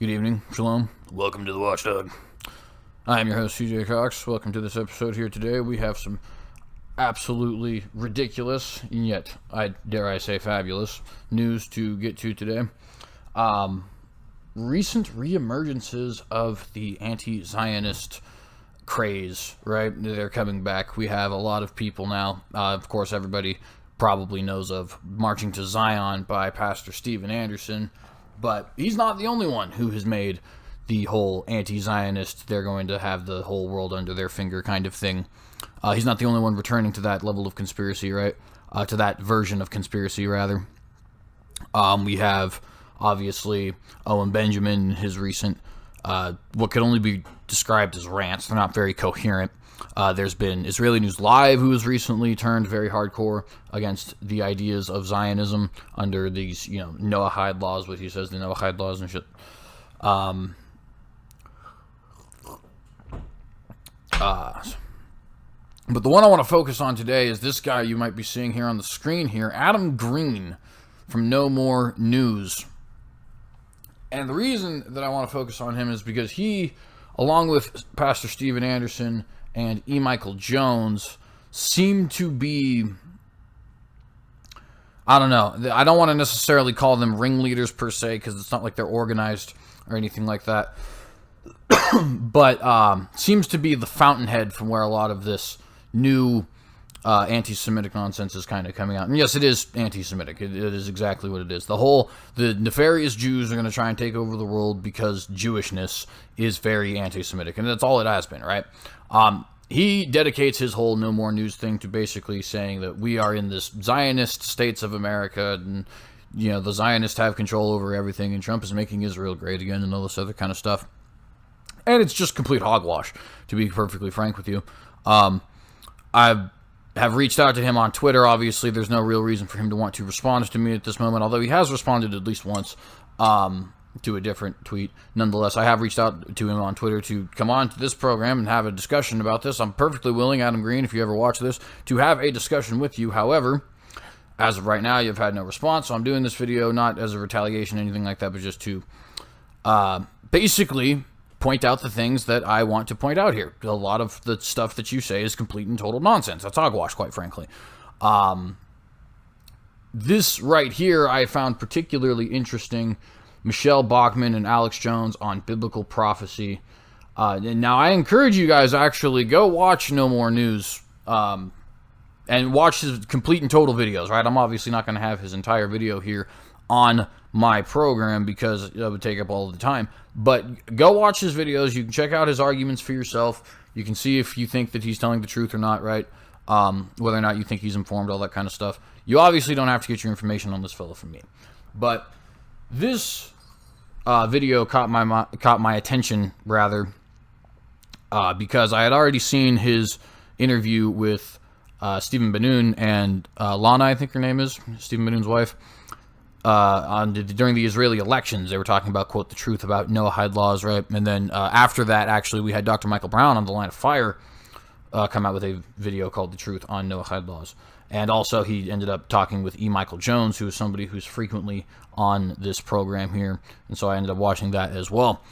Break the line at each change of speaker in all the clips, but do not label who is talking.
Good evening, shalom. Welcome to the Watchdog. I am your host, C.Jay Cox. Welcome to this episode here today. We have some absolutely ridiculous, and yet, dare I say, fabulous news to get to today. Recent reemergences of the anti-Zionist craze, right? They're coming back. We have a lot of people now. Of course, everybody probably knows of Marching to Zion by Pastor Steven Anderson. But he's not the only one who has made the whole anti-Zionist, they're going to have the whole world under their finger kind of thing. He's not the only one returning to that level of conspiracy, right? To that version of conspiracy, rather. We have, obviously, Owen Benjamin, his recent, what could only be described as rants. They're not very coherent. There's been Israeli News Live, who has recently turned very hardcore against the ideas of Zionism under these, Noahide laws, what he says, the Noahide laws and shit. But the one I want to focus on today is this guy you might be seeing here on the screen here, Adam Green from No More News. And the reason that I want to focus on him is because he, along with Pastor Steven Anderson and E. Michael Jones, seem to be, I don't know, I don't want to necessarily call them ringleaders per se, because it's not like they're organized or anything like that, but seems to be the fountainhead from where a lot of this new anti-Semitic nonsense is kind of coming out. And yes, it is anti-Semitic. It is exactly what it is. The nefarious Jews are going to try and take over the world because Jewishness is very anti-Semitic, and that's all it has been, right? He dedicates his whole No More News thing to basically saying that we are in this Zionist states of America, and the Zionists have control over everything, and Trump is making Israel great again, and all this other kind of stuff. And it's just complete hogwash, to be perfectly frank with you. I have reached out to him on Twitter. Obviously, there's no real reason for him to want to respond to me at this moment, although he has responded at least once to a different tweet. Nonetheless, I have reached out to him on Twitter to come on to this program and have a discussion about this. I'm perfectly willing, Adam Green, if you ever watch this, to have a discussion with you. However, as of right now, you've had no response, so I'm doing this video not as a retaliation or anything like that, but just to basically point out the things that I want to point out here. A lot of the stuff that you say is complete and total nonsense. That's hogwash, quite frankly. This right here I found particularly interesting. Michelle Bachmann and Alex Jones on biblical prophecy. And now I encourage you guys actually go watch No More News and watch his complete and total videos, right? I'm obviously not going to have his entire video here on my program because it would take up all the time. But go watch his videos. You can check out his arguments for yourself. You can see if you think that he's telling the truth or not, right? Whether or not you think he's informed, all that kind of stuff. You obviously don't have to get your information on this fellow from me. But this video caught my attention, rather, because I had already seen his interview with Stephen Benoon and Lana, I think her name is, Stephen Benoon's wife, during the Israeli elections. They were talking about, quote, the truth about Noahide laws, right? And then after that, actually, we had Dr. Michael Brown on The Line of Fire come out with a video called The Truth on Noahide Laws. And also, he ended up talking with E. Michael Jones, who is somebody who's frequently on this program here. And so I ended up watching that as well.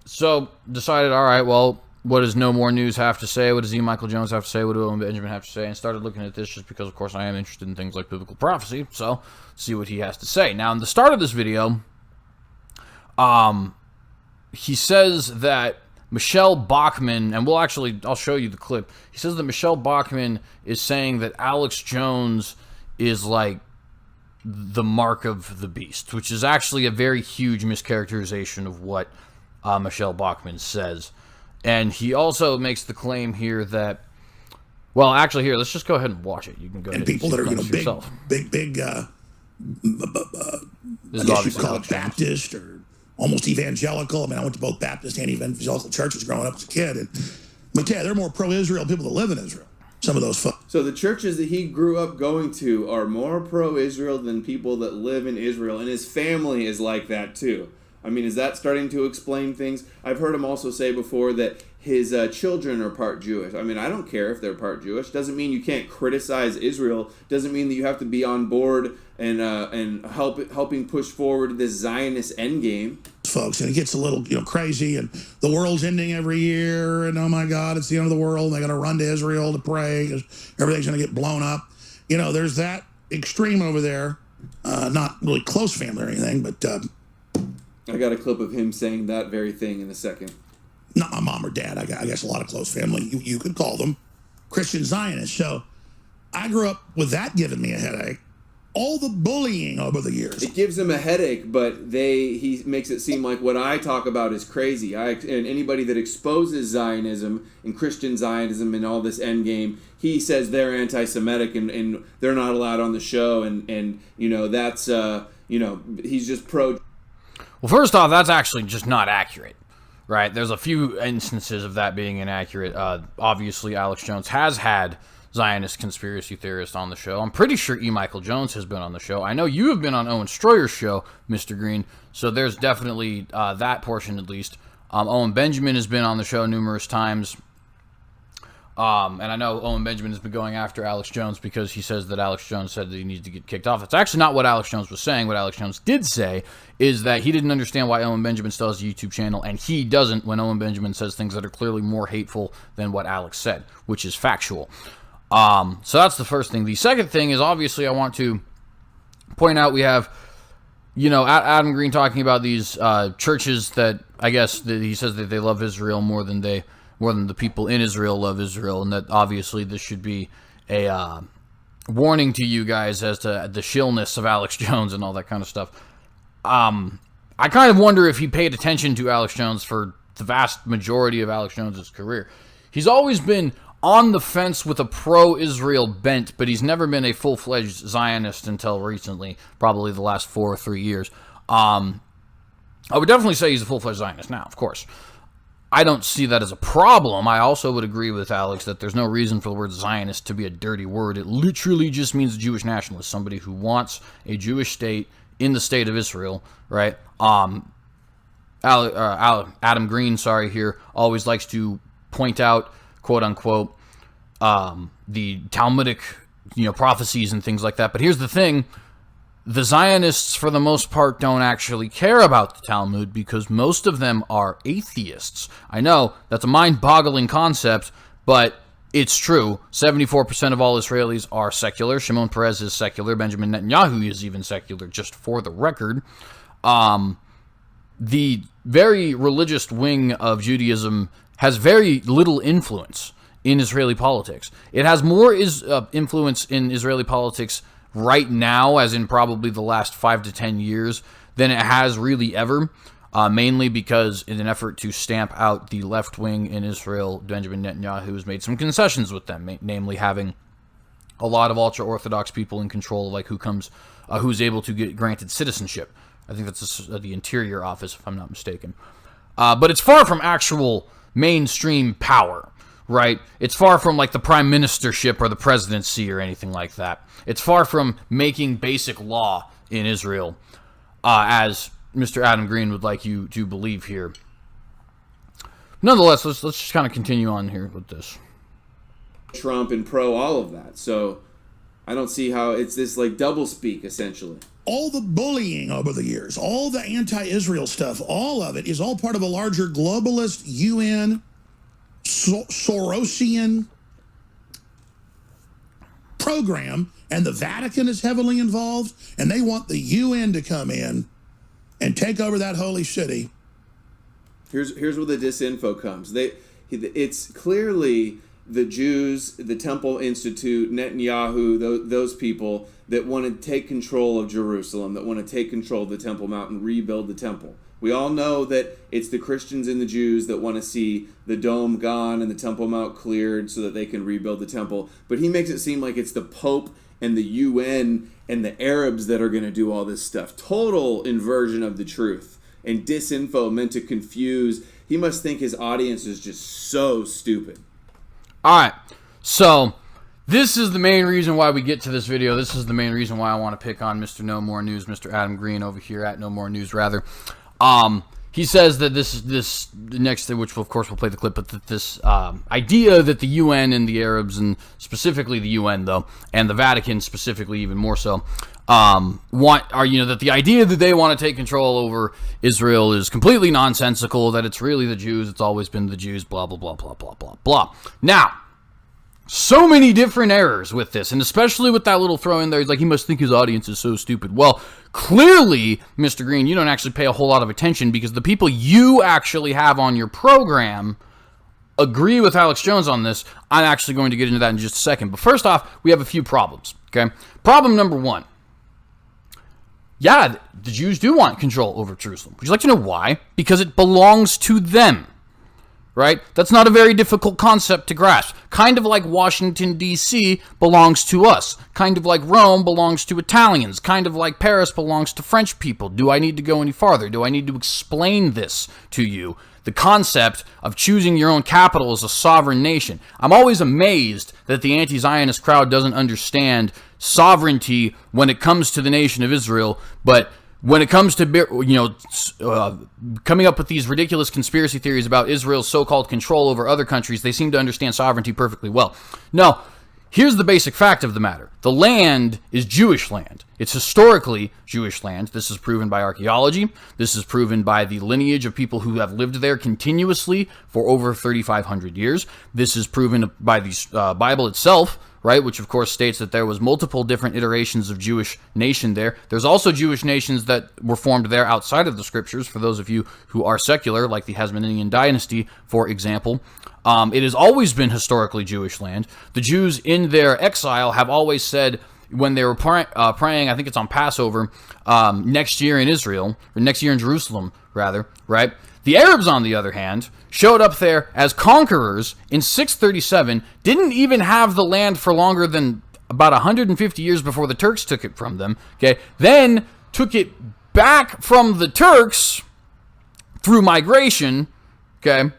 So decided, all right, well, what does No More News have to say? What does E. Michael Jones have to say? What do Owen Benjamin have to say? And started looking at this just because, of course, I am interested in things like biblical prophecy. So see what he has to say. Now, in the start of this video, he says that Michelle Bachmann, and I'll show you the clip. He says that Michelle Bachmann is saying that Alex Jones is like the mark of the beast, which is actually a very huge mischaracterization of what Michelle Bachmann says. And he also makes the claim here that, well, actually, here, let's just go ahead and watch it. You can go ahead and
people that are, big, I guess you call it Baptist or almost evangelical. I mean, I went to both Baptist and evangelical churches growing up as a kid. But yeah, they're more pro-Israel people that live in Israel. Some of those folks.
So the churches that he grew up going to are more pro-Israel than people that live in Israel. And his family is like that, too. I mean, is that starting to explain things? I've heard him also say before that his children are part Jewish. I mean, I don't care if they're part Jewish. Doesn't mean you can't criticize Israel. Doesn't mean that you have to be on board and helping push forward this Zionist endgame.
Folks, and it gets a little crazy, and the world's ending every year, and oh my God, it's the end of the world. And they got to run to Israel to pray because everything's going to get blown up. There's that extreme over there. Not really close family or anything, but
I got a clip of him saying that very thing in a second.
Not my mom or dad. I guess a lot of close family. You could call them Christian Zionists. So I grew up with that giving me a headache. All the bullying over the years.
It gives him a headache, but he makes it seem like what I talk about is crazy. And anybody that exposes Zionism and Christian Zionism and all this endgame, he says they're anti-Semitic and they're not allowed on the show. And that's he's just pro.
Well, first off, that's actually just not accurate, right? There's a few instances of that being inaccurate. Obviously, Alex Jones has had Zionist conspiracy theorist on the show. I'm pretty sure E. Michael Jones has been on the show. I know you have been on Owen Stroyer's show, Mr. Green, so there's definitely that portion at least. Owen Benjamin has been on the show numerous times. And I know Owen Benjamin has been going after Alex Jones because he says that Alex Jones said that he needs to get kicked off. That's actually not what Alex Jones was saying. What Alex Jones did say is that he didn't understand why Owen Benjamin still has a YouTube channel, and he doesn't when Owen Benjamin says things that are clearly more hateful than what Alex said, which is factual. So that's the first thing. The second thing is, obviously, I want to point out we have, Adam Green talking about these churches that I guess that he says that they love Israel more than the people in Israel love Israel, and that obviously this should be a warning to you guys as to the shillness of Alex Jones and all that kind of stuff. I kind of wonder if he paid attention to Alex Jones for the vast majority of Alex Jones's career. He's always been on the fence with a pro-Israel bent, but he's never been a full-fledged Zionist until recently, probably the last 4 or 3 years. I would definitely say he's a full-fledged Zionist now, of course. I don't see that as a problem. I also would agree with Alex that there's no reason for the word Zionist to be a dirty word. It literally just means Jewish nationalist, somebody who wants a Jewish state in the state of Israel, right? Adam Green, here, always likes to point out, quote unquote, the Talmudic, prophecies and things like that. But here's the thing. The Zionists, for the most part, don't actually care about the Talmud because most of them are atheists. I know, that's a mind-boggling concept, but it's true. 74% of all Israelis are secular. Shimon Peres is secular. Benjamin Netanyahu is even secular, just for the record. The very religious wing of Judaism has very little influence in Israeli politics. It has more influence in Israeli politics right now, as in probably the last 5 to 10 years, than it has really ever, mainly because in an effort to stamp out the left wing in Israel, Benjamin Netanyahu has made some concessions with them, namely having a lot of ultra-Orthodox people in control of who's able to get granted citizenship. I think that's the Interior Office, if I'm not mistaken. But it's far from actual mainstream power, right? It's far from like the prime ministership or the presidency or anything like that. It's far from making basic law in Israel, as Mr. Adam Green would like you to believe here. Nonetheless, let's just kind of continue on here with this.
Trump and pro all of that. So I don't see how it's this like doublespeak essentially.
All the bullying over the years, all the anti-Israel stuff, all of it is all part of a larger globalist UN, Sorosian program, and the Vatican is heavily involved, and they want the UN to come in and take over that holy city.
Here's where the disinfo comes. It's clearly the Jews, the Temple Institute, Netanyahu, those people that want to take control of Jerusalem, that want to take control of the Temple Mount and rebuild the temple. We all know that it's the Christians and the Jews that want to see the dome gone and the Temple Mount cleared so that they can rebuild the temple. But he makes it seem like it's the Pope and the UN and the Arabs that are going to do all this stuff. Total inversion of the truth and disinfo meant to confuse. He must think his audience is just so stupid.
All right, so this is the main reason why we get to this video. This is the main reason why I want to pick on Mr. No More News, Mr. Adam Green over here at No More News, rather. he says that this next thing, which of course we'll play the clip, but that this idea that the UN and the Arabs, and specifically the UN though, and the Vatican specifically even more so, that the idea that they want to take control over Israel is completely nonsensical, that it's really the Jews, it's always been the Jews, blah, blah, blah, blah, blah, blah, blah. Now, so many different errors with this, and especially with that little throw in there, he's like, he must think his audience is so stupid. Well, clearly, Mr. Green, you don't actually pay a whole lot of attention, because the people you actually have on your program agree with Alex Jones on this. I'm actually going to get into that in just a second. But first off, we have a few problems, okay? Problem number one. Yeah, the Jews do want control over Jerusalem. Would you like to know why? Because it belongs to them. Right? That's not a very difficult concept to grasp. Kind of like Washington, D.C. belongs to us. Kind of like Rome belongs to Italians. Kind of like Paris belongs to French people. Do I need to go any farther? Do I need to explain this to you? The concept of choosing your own capital as a sovereign nation. I'm always amazed that the anti-Zionist crowd doesn't understand sovereignty when it comes to the nation of Israel, but when it comes to, coming up with these ridiculous conspiracy theories about Israel's so-called control over other countries, they seem to understand sovereignty perfectly well. No, here's the basic fact of the matter. The land is Jewish land. It's historically Jewish land. This is proven by archaeology. This is proven by the lineage of people who have lived there continuously for over 3,500 years. This is proven by the Bible itself, right, which of course states that there was multiple different iterations of Jewish nation there. There's also Jewish nations that were formed there outside of the scriptures, for those of you who are secular, like the Hasmonean dynasty, for example. It has always been historically Jewish land. The Jews in their exile have always said, when they were praying, I think it's on Passover, next year in Israel, or next year in Jerusalem, rather, right? The Arabs, on the other hand, showed up there as conquerors in 637, didn't even have the land for longer than about 150 years before the Turks took it from them, okay? Then took it back from the Turks through migration, okay?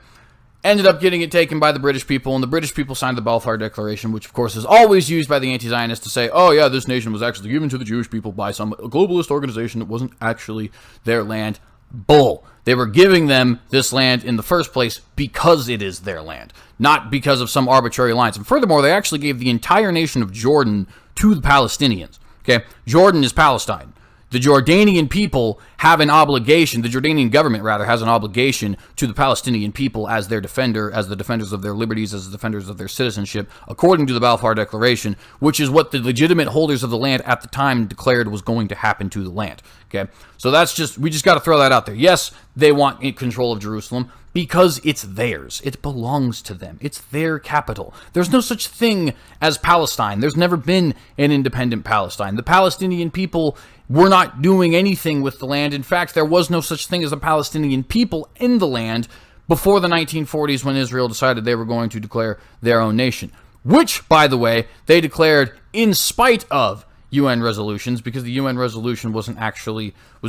Ended up getting it taken by the British people, and the British people signed the Balfour Declaration, which of course is always used by the anti-Zionists to say, oh yeah, this nation was actually given to the Jewish people by some globalist organization that wasn't actually their land. Bull. They were giving them this land in the first place because it is their land, not because of some arbitrary lines. And furthermore, they actually gave the entire nation of Jordan to the Palestinians. Okay, Jordan is Palestine. The Jordanian people have an obligation, the Jordanian government, rather, has an obligation to the Palestinian people as their defender, as the defenders of their liberties, as the defenders of their citizenship, according to the Balfour Declaration, which is what the legitimate holders of the land at the time declared was going to happen to the land. Okay, so we just got to throw that out there. Yes, they want control of Jerusalem because it's theirs. It belongs to them. It's their capital. There's no such thing as Palestine. There's never been an independent Palestine. The Palestinian people were not doing anything with the land. In fact, there was no such thing as a Palestinian people in the land before the 1940s, when Israel decided they were going to declare their own nation, which, by the way, they declared in spite of UN resolutions, because the UN resolution was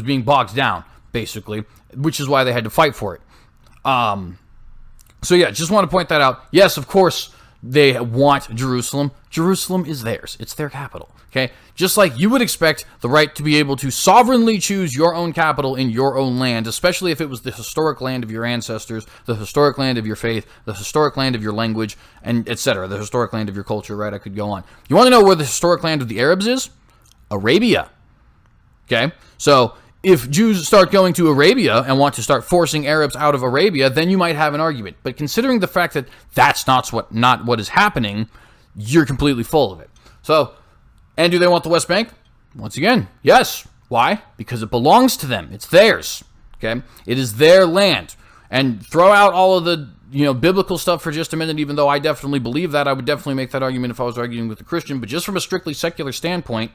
being bogged down, basically, which is why they had to fight for it. So yeah, just want to point that out. Yes, of course, they want Jerusalem. Jerusalem is theirs. It's their capital. Okay? Just like you would expect the right to be able to sovereignly choose your own capital in your own land, especially if it was the historic land of your ancestors, the historic land of your faith, the historic land of your language, and etc., the historic land of your culture, right? I could go on. You want to know where the historic land of the Arabs is? Arabia. Okay? So if Jews start going to Arabia and want to start forcing Arabs out of Arabia, then you might have an argument. But considering the fact that that's not what is happening, you're completely full of it. So, and do they want the West Bank? Once again, yes. Why? Because it belongs to them. It's theirs. Okay? It is their land. And throw out all of the biblical stuff for just a minute, even though I definitely believe that. I would definitely make that argument if I was arguing with a Christian. But just from a strictly secular standpoint,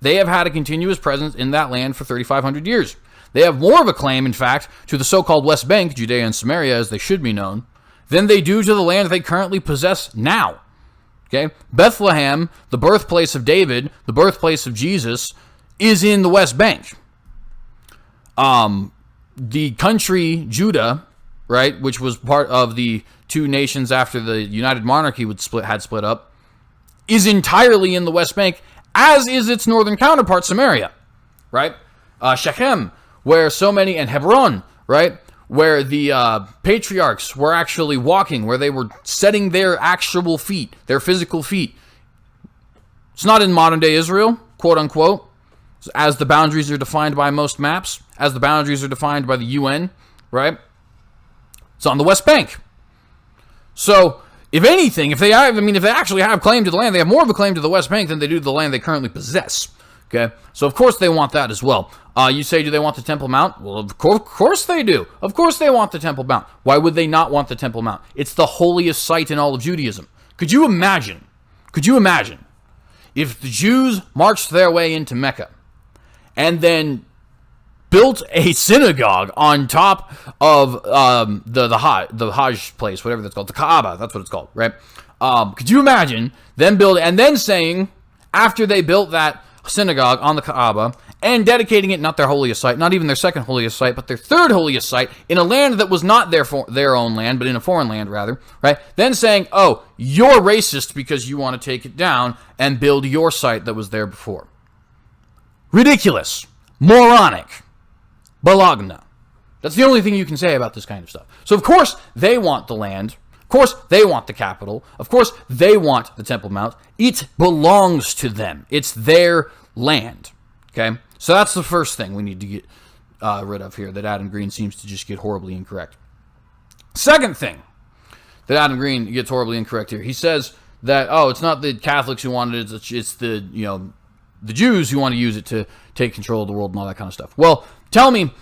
they have had a continuous presence in that land for 3,500 years. They have more of a claim, in fact, to the so-called West Bank, Judea and Samaria, as they should be known, than they do to the land they currently possess now. Okay? Bethlehem, the birthplace of David, the birthplace of Jesus, is in the West Bank. The country Judah, right, which was part of the two nations after the United Monarchy had split up, is entirely in the West Bank, as is its northern counterpart, Samaria, right? Shechem, where so many, and Hebron, right? Where the patriarchs were actually walking, where they were setting their actual feet, their physical feet. It's not in modern-day Israel, quote-unquote, as the boundaries are defined by most maps, as the boundaries are defined by the UN, right? It's on the West Bank. So, if anything, if they actually have claim to the land, they have more of a claim to the West Bank than they do to the land they currently possess. Okay? So, of course, they want that as well. You say, do they want the Temple Mount? Well, of course they do. Of course they want the Temple Mount. Why would they not want the Temple Mount? It's the holiest site in all of Judaism. Could you imagine if the Jews marched their way into Mecca and then built a synagogue on top of the Hajj place, whatever that's called, the Kaaba, that's what it's called, right? Could you imagine them building, and then saying, after they built that synagogue on the Kaaba, and dedicating it, not their holiest site, not even their second holiest site, but their third holiest site, in a land that was not their own land, but in a foreign land, rather, right? Then saying, oh, you're racist because you want to take it down and build your site that was there before. Ridiculous. Moronic. Balagna. That's the only thing you can say about this kind of stuff. So, of course, they want the land. Of course, they want the capital. Of course, they want the Temple Mount. It belongs to them. It's their land. Okay? So that's the first thing we need to get rid of here that Adam Green seems to just get horribly incorrect. Second thing that Adam Green gets horribly incorrect here. He says that, oh, it's not the Catholics who wanted it, it's the, the Jews who want to use it to take control of the world and all that kind of stuff. Well, tell me,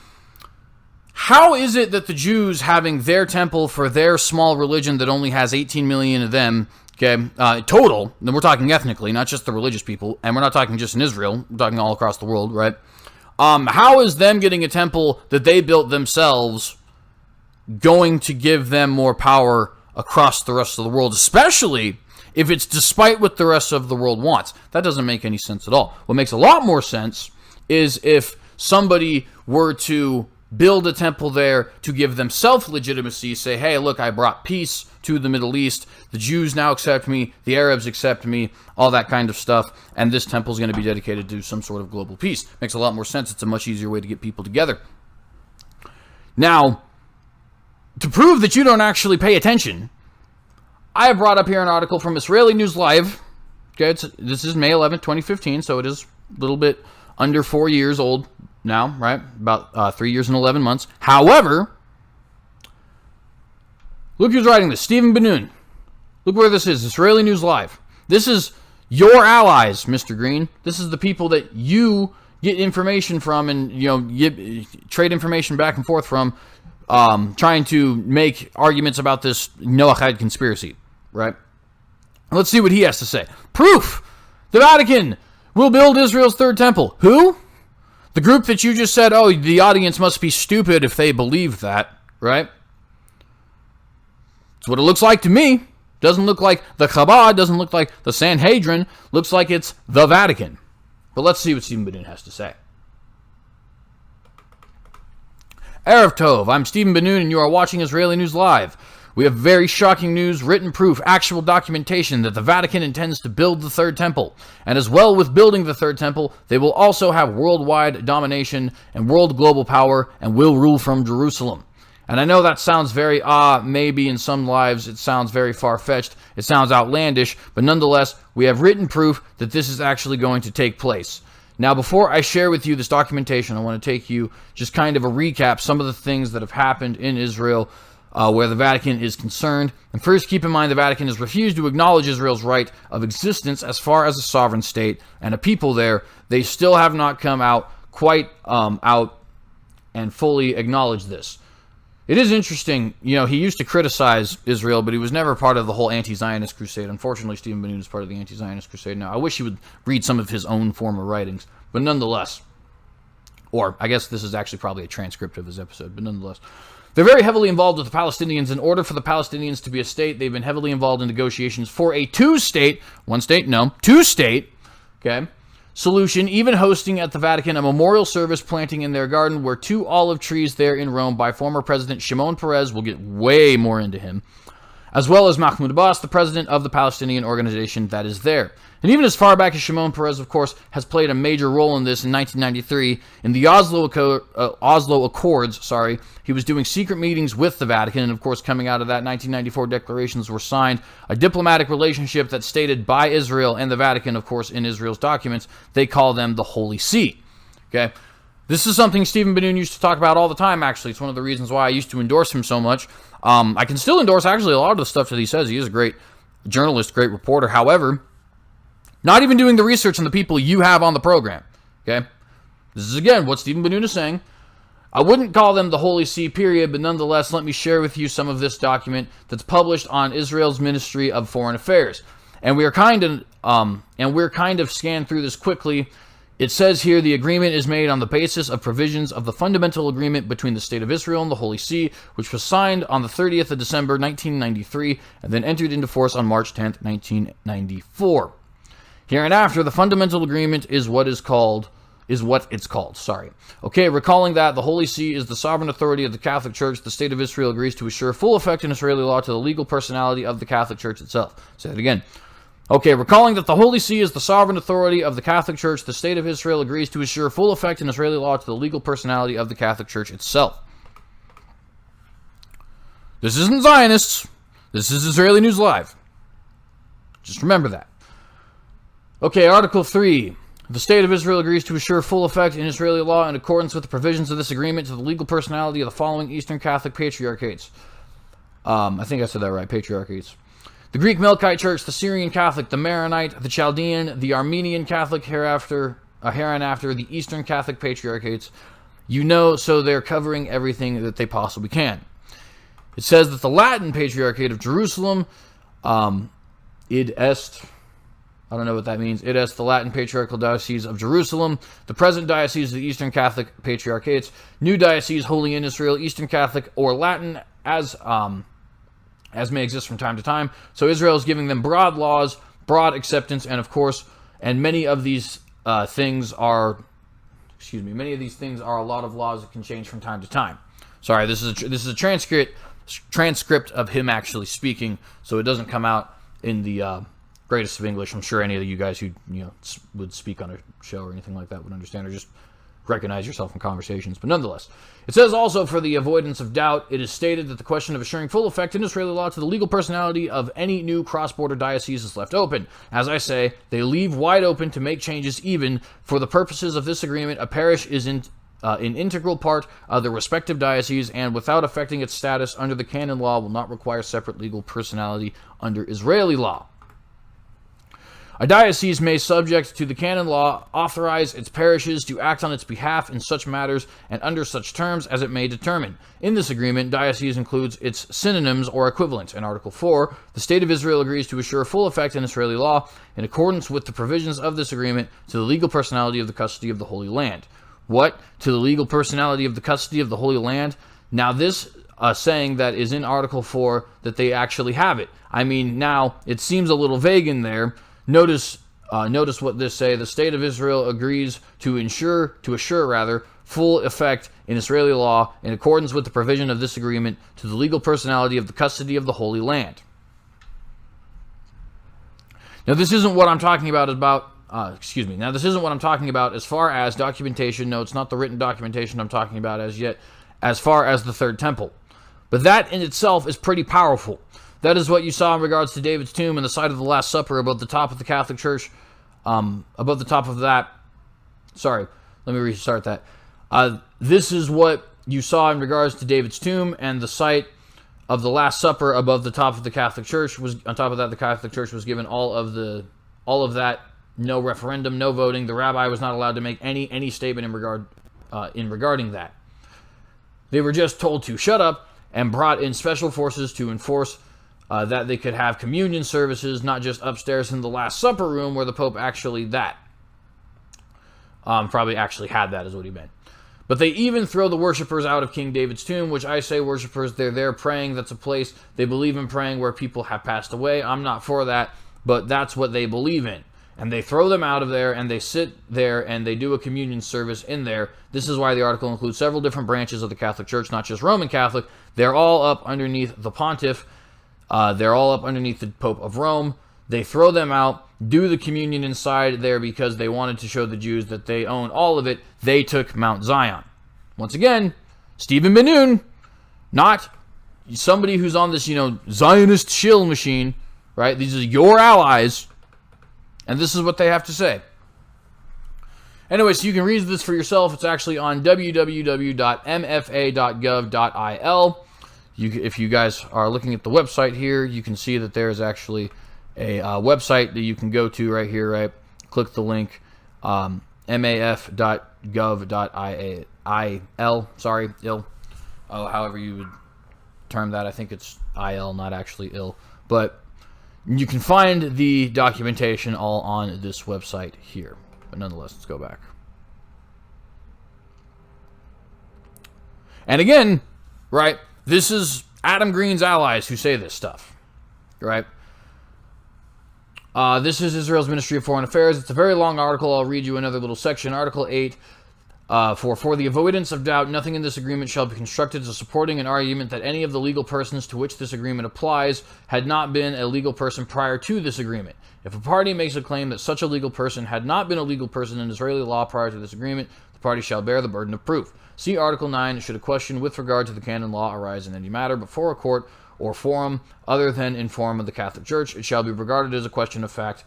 how is it that the Jews, having their temple for their small religion that only has 18 million of them, okay, total, and we're talking ethnically, not just the religious people, and we're not talking just in Israel, we're talking all across the world, right? How is them getting a temple that they built themselves going to give them more power across the rest of the world, especially if it's despite what the rest of the world wants? That doesn't make any sense at all. What makes a lot more sense is if somebody were to build a temple there to give them self-legitimacy, say, hey, look, I brought peace to the Middle East, the Jews now accept me, the Arabs accept me, all that kind of stuff, and this temple is going to be dedicated to some sort of global peace. Makes a lot more sense. It's a much easier way to get people together. Now, to prove that you don't actually pay attention, I have brought up here an article from Israeli News Live. Okay, this is May 11th, 2015, so it is a little bit under 4 years old now, right? About 3 years and 11 months. However, look who's writing this. Stephen Ben-Nun. Look where this is. Israeli News Live. This is your allies, Mr. Green. This is the people that you get information from and, trade information back and forth from, trying to make arguments about this Noahide conspiracy, right? Let's see what he has to say. Proof! The Vatican will build Israel's third temple. Who? The group that you just said, oh, the audience must be stupid if they believe that, right? That's what it looks like to me. Doesn't look like the Chabad, doesn't look like the Sanhedrin. Looks like it's the Vatican. But let's see what Stephen Ben-Nun has to say. Erev Tov, I'm Stephen Ben-Nun and you are watching Israeli News Live. We have very shocking news, written proof, actual documentation that the Vatican intends to build the third temple. And as well with building the third temple, they will also have worldwide domination and world global power and will rule from Jerusalem. And I know that sounds very, maybe in some lives it sounds very far-fetched, it sounds outlandish, but nonetheless, we have written proof that this is actually going to take place. Now, before I share with you this documentation, I want to take you just kind of a recap, some of the things that have happened in Israel where the Vatican is concerned. And first, keep in mind the Vatican has refused to acknowledge Israel's right of existence as far as a sovereign state and a people there. They still have not come out quite out and fully acknowledge this. It is interesting, he used to criticize Israel, but he was never part of the whole anti-Zionist crusade. Unfortunately, Stephen Ben-Nun is part of the anti-Zionist crusade now. I wish he would read some of his own former writings, but nonetheless, or I guess this is actually probably a transcript of his episode, but nonetheless. They're very heavily involved with the Palestinians. In order for the Palestinians to be a state, they've been heavily involved in negotiations for a two-state solution, even hosting at the Vatican a memorial service planting in their garden were 2 olive trees there in Rome by former President Shimon Peres. We'll get way more into him. as well as Mahmoud Abbas, the president of the Palestinian organization that is there. And even as far back as Shimon Peres, of course, has played a major role in this in 1993. In the Oslo Accords, he was doing secret meetings with the Vatican, and of course, coming out of that, 1994 declarations were signed, a diplomatic relationship that stated by Israel and the Vatican, of course, in Israel's documents, they call them the Holy See. Okay? This is something Stephen Ben-Nun used to talk about all the time, actually. It's one of the reasons why I used to endorse him so much. I can still endorse, actually, a lot of the stuff that he says. He is a great journalist, great reporter. However, not even doing the research on the people you have on the program. Okay? This is, again, what Stephen Ben-Nun is saying. I wouldn't call them the Holy See, period, but nonetheless, let me share with you some of this document that's published on Israel's Ministry of Foreign Affairs. And we're kind of scanned through this quickly. It says here, the agreement is made on the basis of provisions of the fundamental agreement between the State of Israel and the Holy See, which was signed on the 30th of December, 1993, and then entered into force on March 10th, 1994. Hereinafter, the fundamental agreement is what it's called. Okay, recalling that the Holy See is the sovereign authority of the Catholic Church, the State of Israel agrees to assure full effect in Israeli law to the legal personality of the Catholic Church itself. Say that again. Okay, recalling that the Holy See is the sovereign authority of the Catholic Church, the State of Israel agrees to assure full effect in Israeli law to the legal personality of the Catholic Church itself. This isn't Zionists. This is Israeli News Live. Just remember that. Okay, Article 3. The State of Israel agrees to assure full effect in Israeli law in accordance with the provisions of this agreement to the legal personality of the following Eastern Catholic Patriarchates. I think I said that right, Patriarchates. The Greek Melkite Church, the Syrian Catholic, the Maronite, the Chaldean, the Armenian Catholic, hereinafter, the Eastern Catholic Patriarchates. So they're covering everything that they possibly can. It says that the Latin Patriarchate of Jerusalem, id est, I don't know what that means, id est, the Latin Patriarchal Diocese of Jerusalem, the present Diocese of the Eastern Catholic Patriarchates, New Diocese, Holy in Israel, Eastern Catholic, or Latin, as may exist from time to time. So Israel is giving them broad laws, broad acceptance, and of course, many of these things are a lot of laws that can change from time to time. Sorry, this is a transcript of him actually speaking, so it doesn't come out in the greatest of English. I'm sure any of you guys who would speak on a show or anything like that would understand, or just recognize yourself in conversations. But nonetheless, it says also, for the avoidance of doubt, it is stated that the question of assuring full effect in Israeli law to the legal personality of any new cross-border diocese is left open. As I say, they leave wide open to make changes even for the purposes of this agreement. A parish is an integral part of the respective diocese, and without affecting its status under the canon law, will not require separate legal personality under Israeli law. A diocese may, subject to the canon law, authorize its parishes to act on its behalf in such matters and under such terms as it may determine. In this agreement, diocese includes its synonyms or equivalents. In Article 4, the State of Israel agrees to assure full effect in Israeli law in accordance with the provisions of this agreement to the legal personality of the custody of the Holy Land. What? To the legal personality of the custody of the Holy Land? Now this saying that is in Article 4 that they actually have it. I mean, now, it seems a little vague in there. Notice what this say. The State of Israel agrees to assure full effect in Israeli law in accordance with the provision of this agreement to the legal personality of the custody of the Holy Land. Now, this isn't what I'm talking about Now, this isn't what I'm talking about as far as documentation. No, it's not the written documentation I'm talking about as yet, as far as the Third Temple. But that in itself is pretty powerful. That is what you saw in regards to David's tomb and the site of the Last Supper above the top of the Catholic Church. Above the top of that. Sorry, let me restart that. This is what you saw in regards to David's tomb and the site of the Last Supper above the top of the Catholic Church. On top of that, the Catholic Church was given all of that. No referendum, no voting. The rabbi was not allowed to make any statement regarding that. They were just told to shut up and brought in special forces to enforce that they could have communion services, not just upstairs in the Last Supper room where the Pope actually probably actually had that is what he meant. But they even throw the worshipers out of King David's tomb, which I say worshipers, they're there praying. That's a place they believe in praying where people have passed away. I'm not for that, but that's what they believe in. And they throw them out of there, and they sit there, and they do a communion service in there. This is why the article includes several different branches of the Catholic Church, not just Roman Catholic. They're all up underneath the pontiff. They're all up underneath the Pope of Rome. They throw them out, do the communion inside there because they wanted to show the Jews that they own all of it. They took Mount Zion. Once again, Stephen Ben-Nun, not somebody who's on this, Zionist shill machine, right? These are your allies, and this is what they have to say. Anyway, so you can read this for yourself. It's actually on www.mfa.gov.il. If you guys are looking at the website here, you can see that there is actually a website that you can go to right here, right? Click the link, maf.gov.il, however you would term that. I think it's IL, not actually ill. But you can find the documentation all on this website here. But nonetheless, let's go back. And again, right, this is Adam Green's allies who say this stuff, right? This is Israel's Ministry of Foreign Affairs. It's a very long article. I'll read you another little section. Article 8, for the avoidance of doubt, nothing in this agreement shall be constructed as supporting an argument that any of the legal persons to which this agreement applies had not been a legal person prior to this agreement. If a party makes a claim that such a legal person had not been a legal person in Israeli law prior to this agreement, the party shall bear the burden of proof. See Article 9, should a question with regard to the canon law arise in any matter before a court or forum other than in forum of the Catholic Church, it shall be regarded as a question of fact.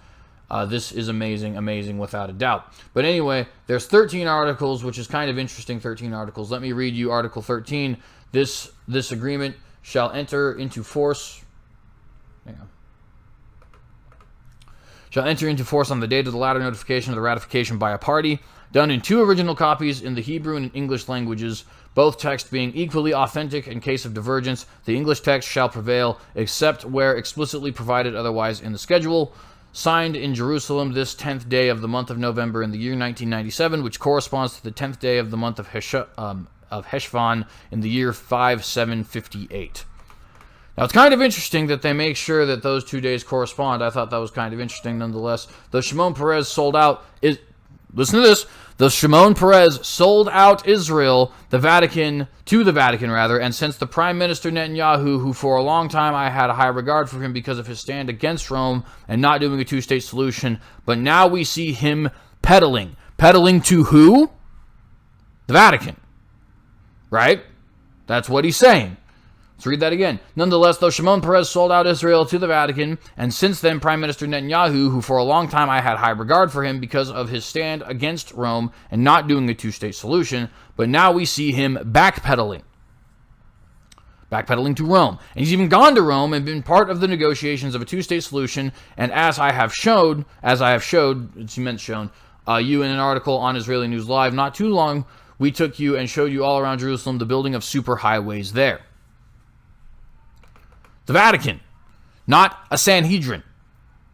This is amazing without a doubt. But anyway, there's 13 articles, which is kind of interesting, 13 articles. Let me read you Article 13. This agreement shall enter into force. Hang on. Shall enter into force on the date of the latter notification of the ratification by a party, done in 2 original copies in the Hebrew and English languages, both texts being equally authentic. In case of divergence, the English text shall prevail, except where explicitly provided otherwise in the schedule. Signed in Jerusalem this 10th day of the month of November in the year 1997, which corresponds to the 10th day of the month of Heshvan in the year 5758. Now, it's kind of interesting that they make sure that those 2 days correspond. I thought that was kind of interesting nonetheless. Though Shimon Peres sold out... Listen to this. Though Shimon Peres sold out Israel, to the Vatican, and since the Prime Minister Netanyahu, who for a long time I had a high regard for him because of his stand against Rome and not doing a two-state solution, but now we see him peddling. Peddling to who? The Vatican. Right? That's what he's saying. Let's read that again. Nonetheless, though Shimon Peres sold out Israel to the Vatican, and since then Prime Minister Netanyahu, who for a long time I had high regard for him because of his stand against Rome and not doing a two-state solution, but now we see him backpedaling to Rome. And he's even gone to Rome and been part of the negotiations of a two-state solution, and as I have showed, it's meant shown, you in an article on Israeli News Live not too long, we took you and showed you all around Jerusalem the building of superhighways there. The Vatican, not a Sanhedrin,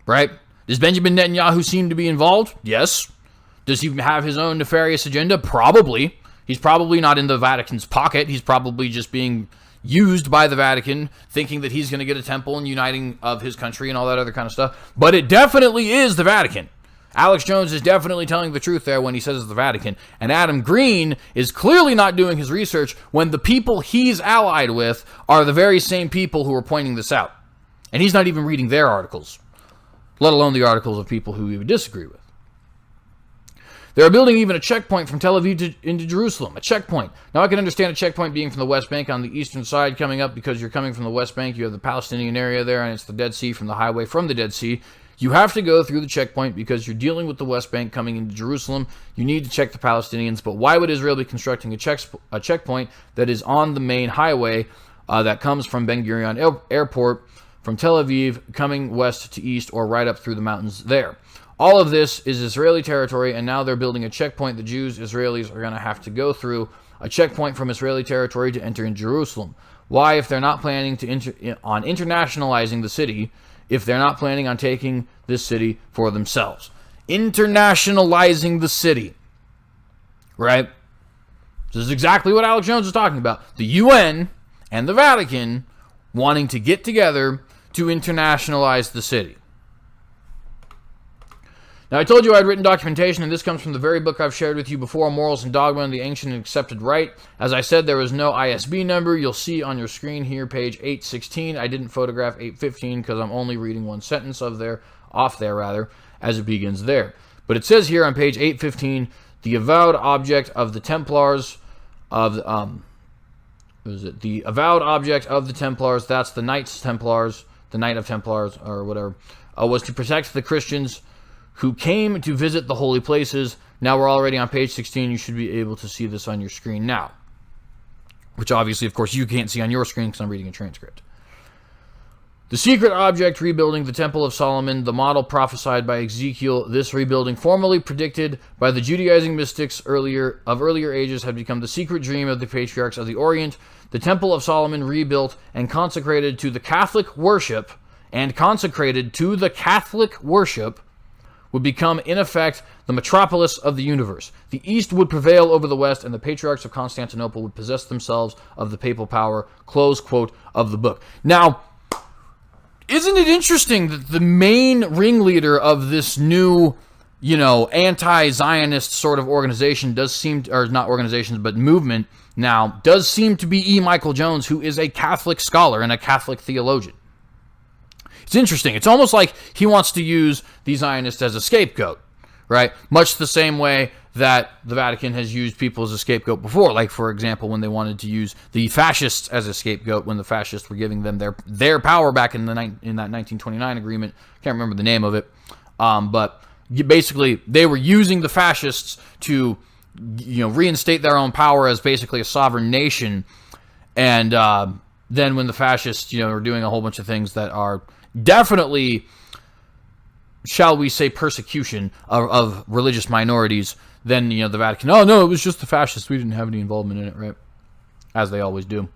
right? Does Benjamin Netanyahu seem to be involved? Yes. Does he have his own nefarious agenda? Probably. He's probably not in the Vatican's pocket. He's probably just being used by the Vatican, thinking that he's going to get a temple and uniting of his country and all that other kind of stuff. But it definitely is the Vatican. Alex Jones is definitely telling the truth there when he says it's the Vatican. And Adam Green is clearly not doing his research when the people he's allied with are the very same people who are pointing this out. And he's not even reading their articles, let alone the articles of people who he would disagree with. They're building even a checkpoint from Tel Aviv into Jerusalem. A checkpoint. Now, I can understand a checkpoint being from the West Bank on the eastern side coming up because you're coming from the West Bank. You have the Palestinian area there, and it's the Dead Sea from the highway from the Dead Sea. You have to go through the checkpoint because you're dealing with the West Bank coming into Jerusalem. You need to check the Palestinians. But why would Israel be constructing a checkpoint that is on the main highway that comes from Ben Gurion Airport from Tel Aviv coming west to east or right up through the mountains there? All of this is Israeli territory, and now they're building a checkpoint the Jews, Israelis, are going to have to go through, a checkpoint from Israeli territory to enter in Jerusalem. Why, if they're not planning on internationalizing the city, if they're not planning on taking this city for themselves? Internationalizing the city. Right? This is exactly what Alex Jones is talking about. The UN and the Vatican wanting to get together to internationalize the city. Now, I told you I had written documentation, and this comes from the very book I've shared with you before, Morals and Dogma and the Ancient and Accepted Right. As I said, there is no ISB number. You'll see on your screen here, page 816. I didn't photograph 815 because I'm only reading one sentence off there, as it begins there. But it says here on page 815, the avowed object of the Templars the avowed object of the Templars, that's the Knights Templars, the Knight of Templars, or whatever, was to protect the Christians who came to visit the holy places. Now we're already on page 16. You should be able to see this on your screen now, which obviously, of course, you can't see on your screen because I'm reading a transcript. The secret object rebuilding the Temple of Solomon, the model prophesied by Ezekiel, this rebuilding formerly predicted by the Judaizing mystics earlier ages, had become the secret dream of the patriarchs of the Orient. The Temple of Solomon, rebuilt and consecrated to the Catholic worship, would become, in effect, the metropolis of the universe. The East would prevail over the West, and the patriarchs of Constantinople would possess themselves of the papal power, close quote of the book. Now, isn't it interesting that the main ringleader of this new, anti-Zionist sort of organization movement now, does seem to be E. Michael Jones, who is a Catholic scholar and a Catholic theologian. It's interesting. It's almost like he wants to use the Zionists as a scapegoat, right? Much the same way that the Vatican has used people as a scapegoat before. Like, for example, when they wanted to use the fascists as a scapegoat when the fascists were giving them their power back in that 1929 agreement. Can't remember the name of it. But basically, they were using the fascists to, reinstate their own power as basically a sovereign nation. And then when the fascists, are doing a whole bunch of things that are definitely, shall we say, persecution of religious minorities, then, the Vatican, oh, no, it was just the fascists. We didn't have any involvement in it, right? As they always do.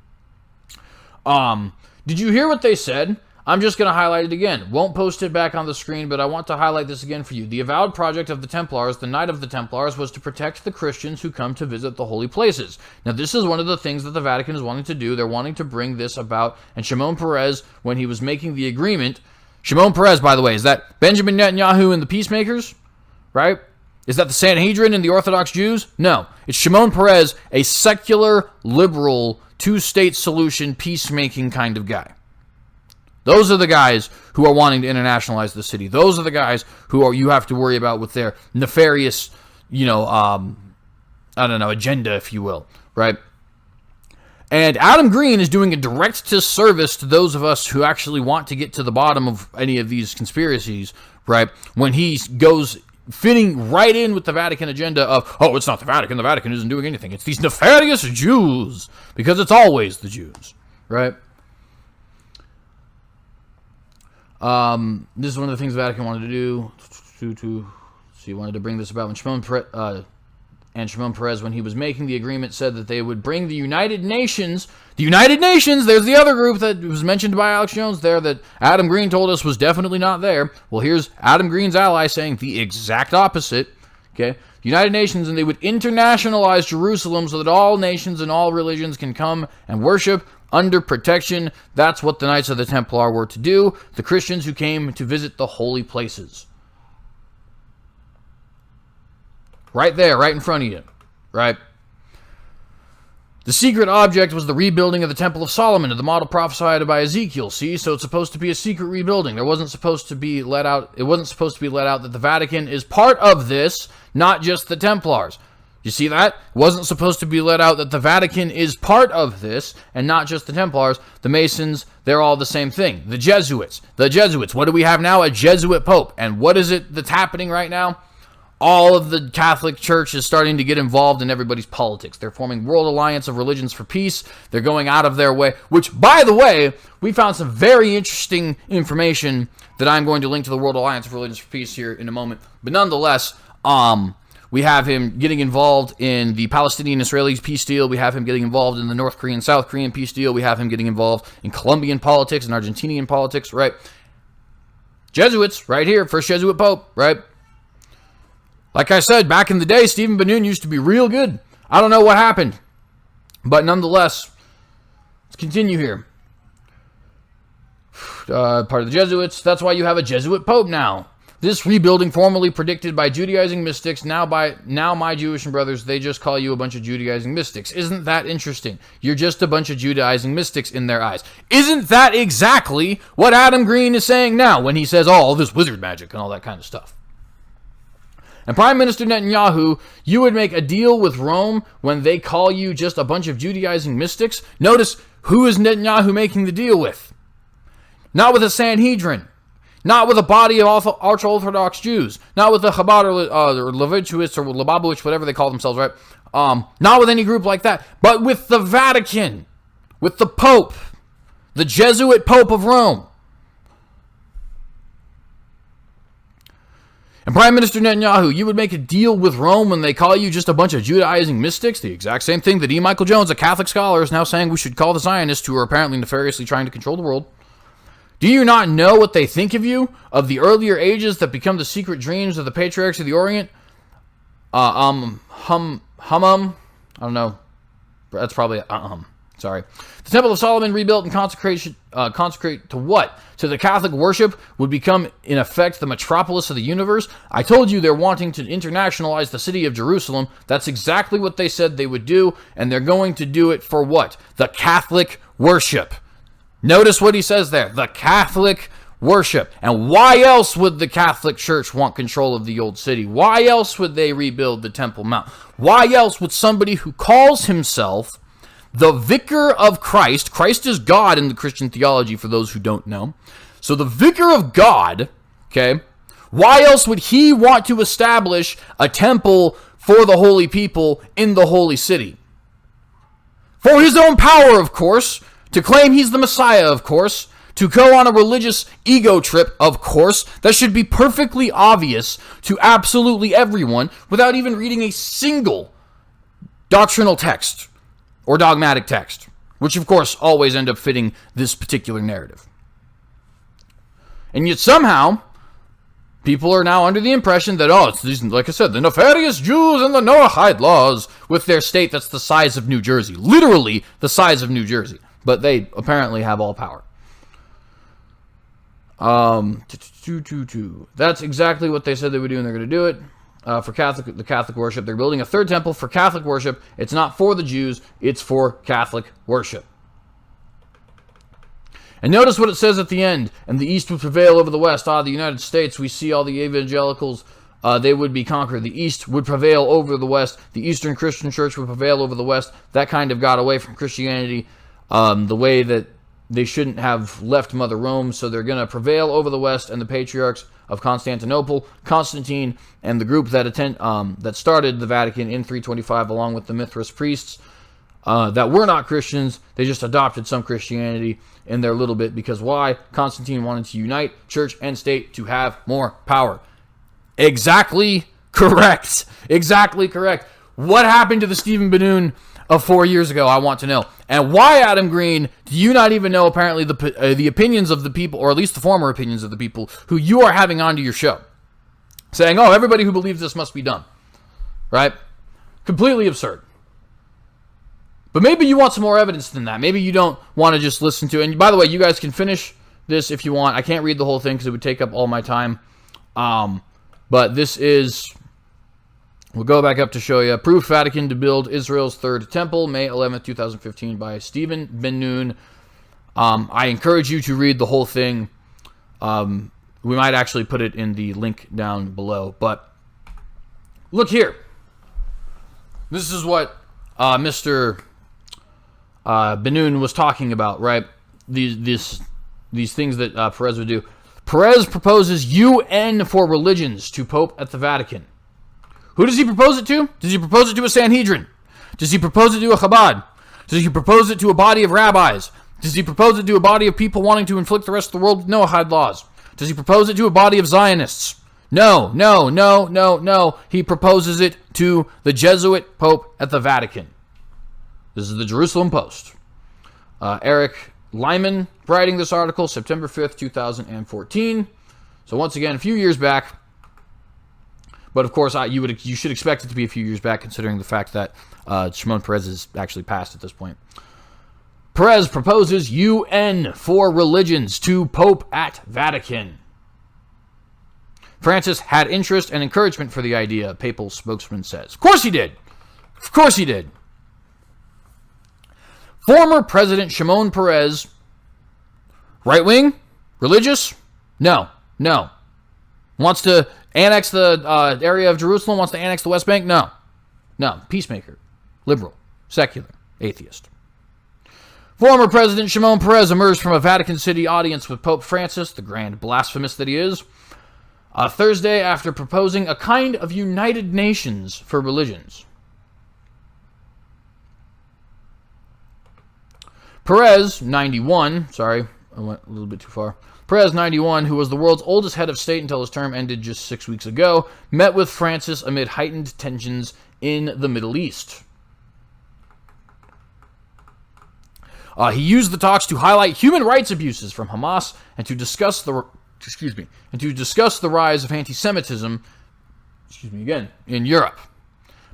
Did you hear what they said? I'm just going to highlight it again. Won't post it back on the screen, but I want to highlight this again for you. The avowed project of the Templars, the Knight of the Templars, was to protect the Christians who come to visit the holy places. Now, this is one of the things that the Vatican is wanting to do. They're wanting to bring this about. And Shimon Peres, when he was making the agreement, Shimon Peres, by the way, is that Benjamin Netanyahu and the Peacemakers? Right? Is that the Sanhedrin and the Orthodox Jews? No. It's Shimon Peres, a secular, liberal, two-state solution, peacemaking kind of guy. Those are the guys who are wanting to internationalize the city. Those are the guys who you have to worry about with their nefarious, agenda, if you will, right? And Adam Green is doing a direct disservice to those of us who actually want to get to the bottom of any of these conspiracies, right? When he goes fitting right in with the Vatican agenda of, oh, it's not the Vatican isn't doing anything. It's these nefarious Jews, because it's always the Jews, right? This is one of the things the Vatican wanted to do. So he wanted to bring this about when Shimon Peres, when he was making the agreement, said that they would bring the United Nations. The United Nations, there's the other group that was mentioned by Alex Jones there that Adam Green told us was definitely not there. Well, here's Adam Green's ally saying the exact opposite. Okay, the United Nations, and they would internationalize Jerusalem so that all nations and all religions can come and worship under protection. That's what the Knights of the Templar were to do. The Christians who came to visit the holy places. Right there, right in front of you, right? The secret object was the rebuilding of the Temple of Solomon, the model prophesied by Ezekiel. See, so it's supposed to be a secret rebuilding. It wasn't supposed to be let out that the Vatican is part of this, not just the Templars. You see that? It wasn't supposed to be let out that the Vatican is part of this, and not just the Templars. The Masons, they're all the same thing. The Jesuits. What do we have now? A Jesuit Pope. And what is it that's happening right now? All of the Catholic Church is starting to get involved in everybody's politics. They're forming World Alliance of Religions for Peace. They're going out of their way, which, by the way, we found some very interesting information that I'm going to link to the World Alliance of Religions for Peace here in a moment. But nonetheless, we have him getting involved in the Palestinian-Israeli peace deal. We have him getting involved in the North Korean-South Korean peace deal. We have him getting involved in Colombian politics and Argentinian politics, right? Jesuits, right here, first Jesuit Pope, right? Like I said, back in the day, Stephen Benoon used to be real good. I don't know what happened. But nonetheless, let's continue here. Part of the Jesuits. That's why you have a Jesuit Pope now. This rebuilding, formerly predicted by Judaizing mystics, now my Jewish brothers, they just call you a bunch of Judaizing mystics. Isn't that interesting? You're just a bunch of Judaizing mystics in their eyes. Isn't that exactly what Adam Green is saying now when he says, oh, all this wizard magic and all that kind of stuff? And Prime Minister Netanyahu, you would make a deal with Rome when they call you just a bunch of Judaizing mystics? Notice, who is Netanyahu making the deal with? Not with a Sanhedrin. Not with a body of ultra-Orthodox Jews. Not with the Chabad or Levitchites or Lubavitch, whatever they call themselves, right? Not with any group like that. But with the Vatican. With the Pope. The Jesuit Pope of Rome. And Prime Minister Netanyahu, you would make a deal with Rome when they call you just a bunch of Judaizing mystics? The exact same thing that E. Michael Jones, a Catholic scholar, is now saying we should call the Zionists, who are apparently nefariously trying to control the world. Do you not know what they think of you? Of the earlier ages that become the secret dreams of the patriarchs of the Orient? I don't know. That's probably sorry. The Temple of Solomon, rebuilt and consecrate to what? To the Catholic worship, would become, in effect, the metropolis of the universe? I told you they're wanting to internationalize the city of Jerusalem. That's exactly what they said they would do, and they're going to do it for what? The Catholic worship. Notice what he says there. The Catholic worship. And why else would the Catholic Church want control of the old city? Why else would they rebuild the Temple Mount? Why else would somebody who calls himself the Vicar of Christ — Christ is God in the Christian theology, for those who don't know. So the Vicar of God, okay, why else would he want to establish a temple for the holy people in the holy city? For his own power, of course. To claim he's the Messiah, of course. To go on a religious ego trip, of course. That should be perfectly obvious to absolutely everyone without even reading a single doctrinal text or dogmatic text, which of course always end up fitting this particular narrative. And yet somehow, people are now under the impression that, oh, it's these, like I said, the nefarious Jews and the Noahide laws, with their state that's the size of New Jersey. Literally the size of New Jersey. But they apparently have all power. That's exactly what they said they would do, and they're going to do it. For the Catholic worship. They're building a third temple for Catholic worship. It's not for the Jews, it's for Catholic worship. And notice what it says at the end. And the East would prevail over the West. The United States, we see all the evangelicals, they would be conquered. The East would prevail over the West. The Eastern Christian Church would prevail over the West. That kind of got away from Christianity the way that they shouldn't have left Mother Rome. So they're going to prevail over the West, and the patriarchs of Constantinople, Constantine, and the group that started the Vatican in 325, along with the Mithras priests that were not Christians. They just adopted some Christianity in their little bit, because why? Constantine wanted to unite church and state to have more power. Exactly correct. Exactly correct. What happened to the Stephen Banoon of 4 years ago? I want to know. And why, Adam Green, do you not even know apparently the opinions of the people, or at least the former opinions of the people who you are having onto your show, saying, oh, everybody who believes this must be dumb, right? Completely absurd. But maybe you want some more evidence than that. Maybe you don't want to just listen to it. And by the way, you guys can finish this if you want. I can't read the whole thing because it would take up all my time. But this is... We'll go back up to show you. Proof Vatican to build Israel's third temple, May 11th, 2015, by Stephen Ben-Nun. I encourage you to read the whole thing. We might actually put it in the link down below. But look here. This is what Mr. Ben-Nun was talking about, right? These things that Perez would do. Perez proposes UN for religions to Pope at the Vatican. Who does he propose it to? Does he propose it to a Sanhedrin? Does he propose it to a Chabad? Does he propose it to a body of rabbis? Does he propose it to a body of people wanting to inflict the rest of the world with Noahide laws? Does he propose it to a body of Zionists? No. He proposes it to the Jesuit Pope at the Vatican. This is the Jerusalem Post. Eric Lyman writing this article, September 5th, 2014. So once again, a few years back. But of course, you should expect it to be a few years back, considering the fact that Shimon Peres is actually passed at this point. Perez proposes UN for religions to Pope at Vatican. Francis had interest and encouragement for the idea, a papal spokesman says. Of course he did. Of course he did. Former President Shimon Peres, right-wing, religious? No. Wants to annex the area of Jerusalem, wants to annex the West Bank? No. Peacemaker, liberal, secular, atheist. Former President Shimon Peres emerged from a Vatican City audience with Pope Francis, the grand blasphemist that he is, Thursday after proposing a kind of United Nations for religions. Peres, 91, sorry, I went a little bit too far. Peres, 91, who was the world's oldest head of state until his term ended just 6 weeks ago, met with Francis amid heightened tensions in the Middle East. He used the talks to highlight human rights abuses from Hamas and to discuss the rise of anti-Semitism, in Europe.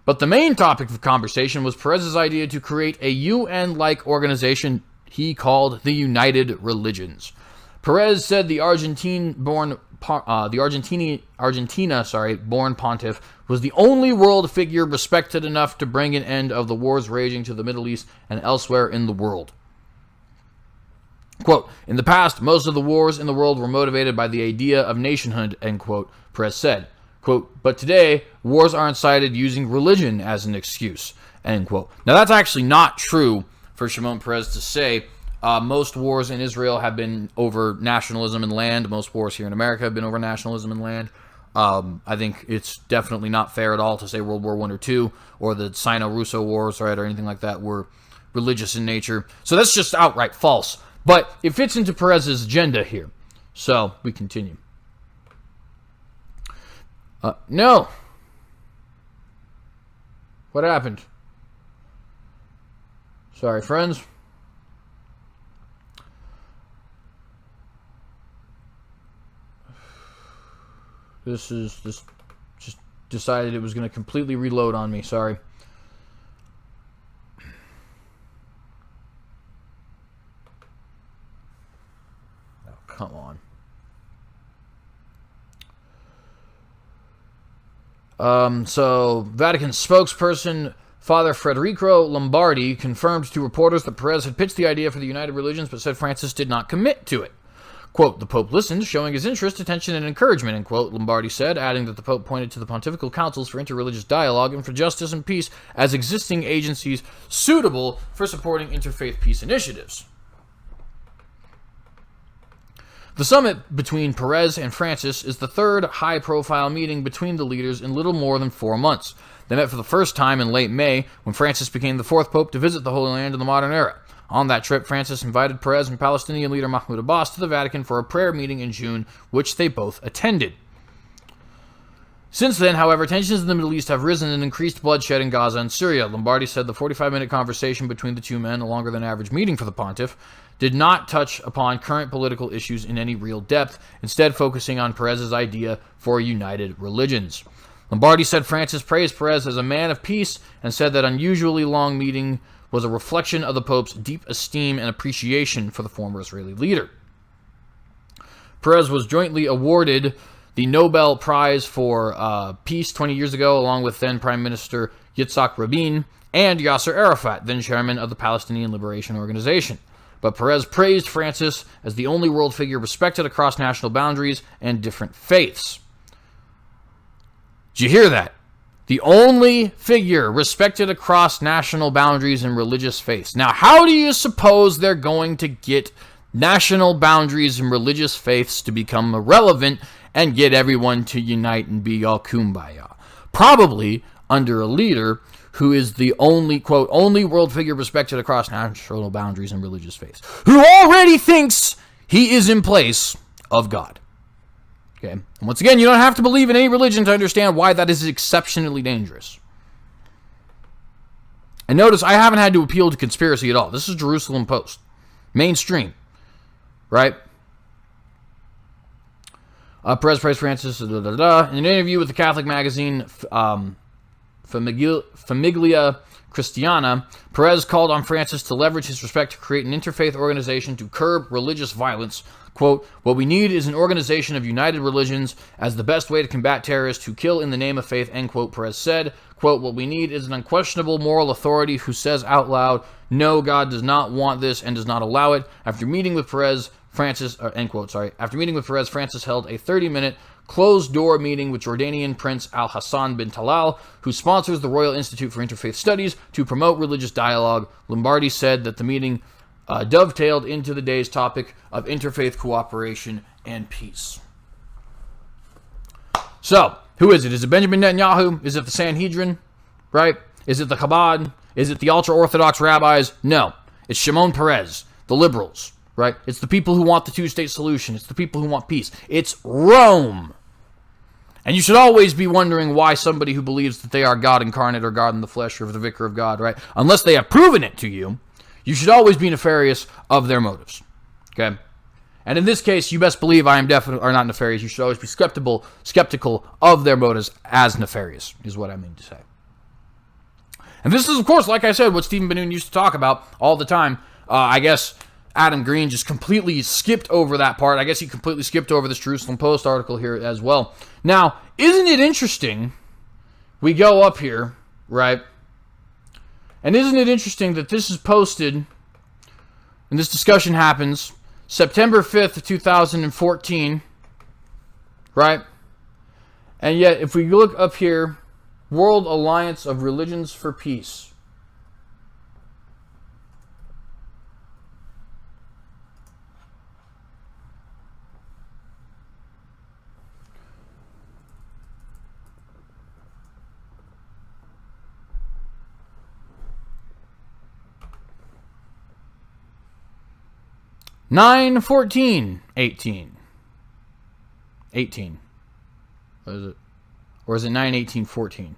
But the main topic of conversation was Peres's idea to create a UN-like organization he called the United Religions. Peres said the Argentina-born pontiff was the only world figure respected enough to bring an end of the wars raging to the Middle East and elsewhere in the world. Quote, in the past, most of the wars in the world were motivated by the idea of nationhood, end quote, Peres said. Quote, but today, wars are incited using religion as an excuse, end quote. Now, that's actually not true for Shimon Peres to say. Most wars in Israel have been over nationalism and land. Most wars here in America have been over nationalism and land. I think it's definitely not fair at all to say World War I or II or the Sino-Russo wars, right, or anything like that were religious in nature. So that's just outright false. But it fits into Peres's agenda here. So we continue. No. What happened? Sorry, friends. This just decided it was going to completely reload on me. Sorry. Oh, come on. So, Vatican spokesperson Father Federico Lombardi confirmed to reporters that Peres had pitched the idea for the United Religions, but said Francis did not commit to it. Quote, the Pope listened, showing his interest, attention, and encouragement, end quote, Lombardi said, adding that the Pope pointed to the Pontifical Councils for Interreligious Dialogue and for Justice and Peace as existing agencies suitable for supporting interfaith peace initiatives. The summit between Peres and Francis is the third high-profile meeting between the leaders in little more than 4 months. They met for the first time in late May, when Francis became the fourth pope to visit the Holy Land in the modern era. On that trip, Francis invited Peres and Palestinian leader Mahmoud Abbas to the Vatican for a prayer meeting in June, which they both attended. Since then, however, tensions in the Middle East have risen and increased bloodshed in Gaza and Syria. Lombardi said the 45-minute conversation between the two men, a longer than average meeting for the pontiff, did not touch upon current political issues in any real depth, instead focusing on Peres's idea for united religions. Lombardi said Francis praised Peres as a man of peace and said that unusually long meeting was a reflection of the Pope's deep esteem and appreciation for the former Israeli leader. Peres was jointly awarded the Nobel Prize for Peace 20 years ago, along with then Prime Minister Yitzhak Rabin and Yasser Arafat, then chairman of the Palestinian Liberation Organization. But Peres praised Francis as the only world figure respected across national boundaries and different faiths. Did you hear that? The only figure respected across national boundaries and religious faiths. Now, how do you suppose they're going to get national boundaries and religious faiths to become irrelevant and get everyone to unite and be all kumbaya? Probably under a leader who is the only, quote, only world figure respected across national boundaries and religious faiths, who already thinks he is in place of God. Okay. And once again, you don't have to believe in any religion to understand why that is exceptionally dangerous. And notice, I haven't had to appeal to conspiracy at all. This is Jerusalem Post. Mainstream. Right? Peres praised Francis, in an interview with the Catholic magazine, Famiglia Christiana, Perez called on Francis to leverage his respect to create an interfaith organization to curb religious violence. Quote, what we need is an organization of united religions as the best way to combat terrorists who kill in the name of faith, end quote, Perez said. Quote, what we need is an unquestionable moral authority who says out loud, no, God does not want this and does not allow it. After meeting with Perez, Francis held a 30-minute closed-door meeting with Jordanian Prince Al-Hassan bin Talal, who sponsors the Royal Institute for Interfaith Studies, to promote religious dialogue. Lombardi said that the meeting dovetailed into the day's topic of interfaith cooperation and peace. So, who is it? Is it Benjamin Netanyahu? Is it the Sanhedrin? Right? Is it the Chabad? Is it the ultra-Orthodox rabbis? No. It's Shimon Peres, the liberals. Right? It's the people who want the two-state solution. It's the people who want peace. It's Rome. And you should always be wondering why somebody who believes that they are God incarnate or God in the flesh or the vicar of God, right? Unless they have proven it to you, you should always be nefarious of their motives. Okay? And in this case, you best believe I am definitely, or not nefarious, you should always be skeptical of their motives as nefarious, is what I mean to say. And this is, of course, like I said, what Stephen Bannon used to talk about all the time. I guess Adam Green just completely skipped over that part. I guess he completely skipped over this Jerusalem Post article here as well. Now, isn't it interesting? We go up here, right? And isn't it interesting that this is posted, and this discussion happens, September 5th of 2014, right? And yet, if we look up here, World Alliance of Religions for Peace. Nine 14 18. 18. What is it? Or is it 9/18/14?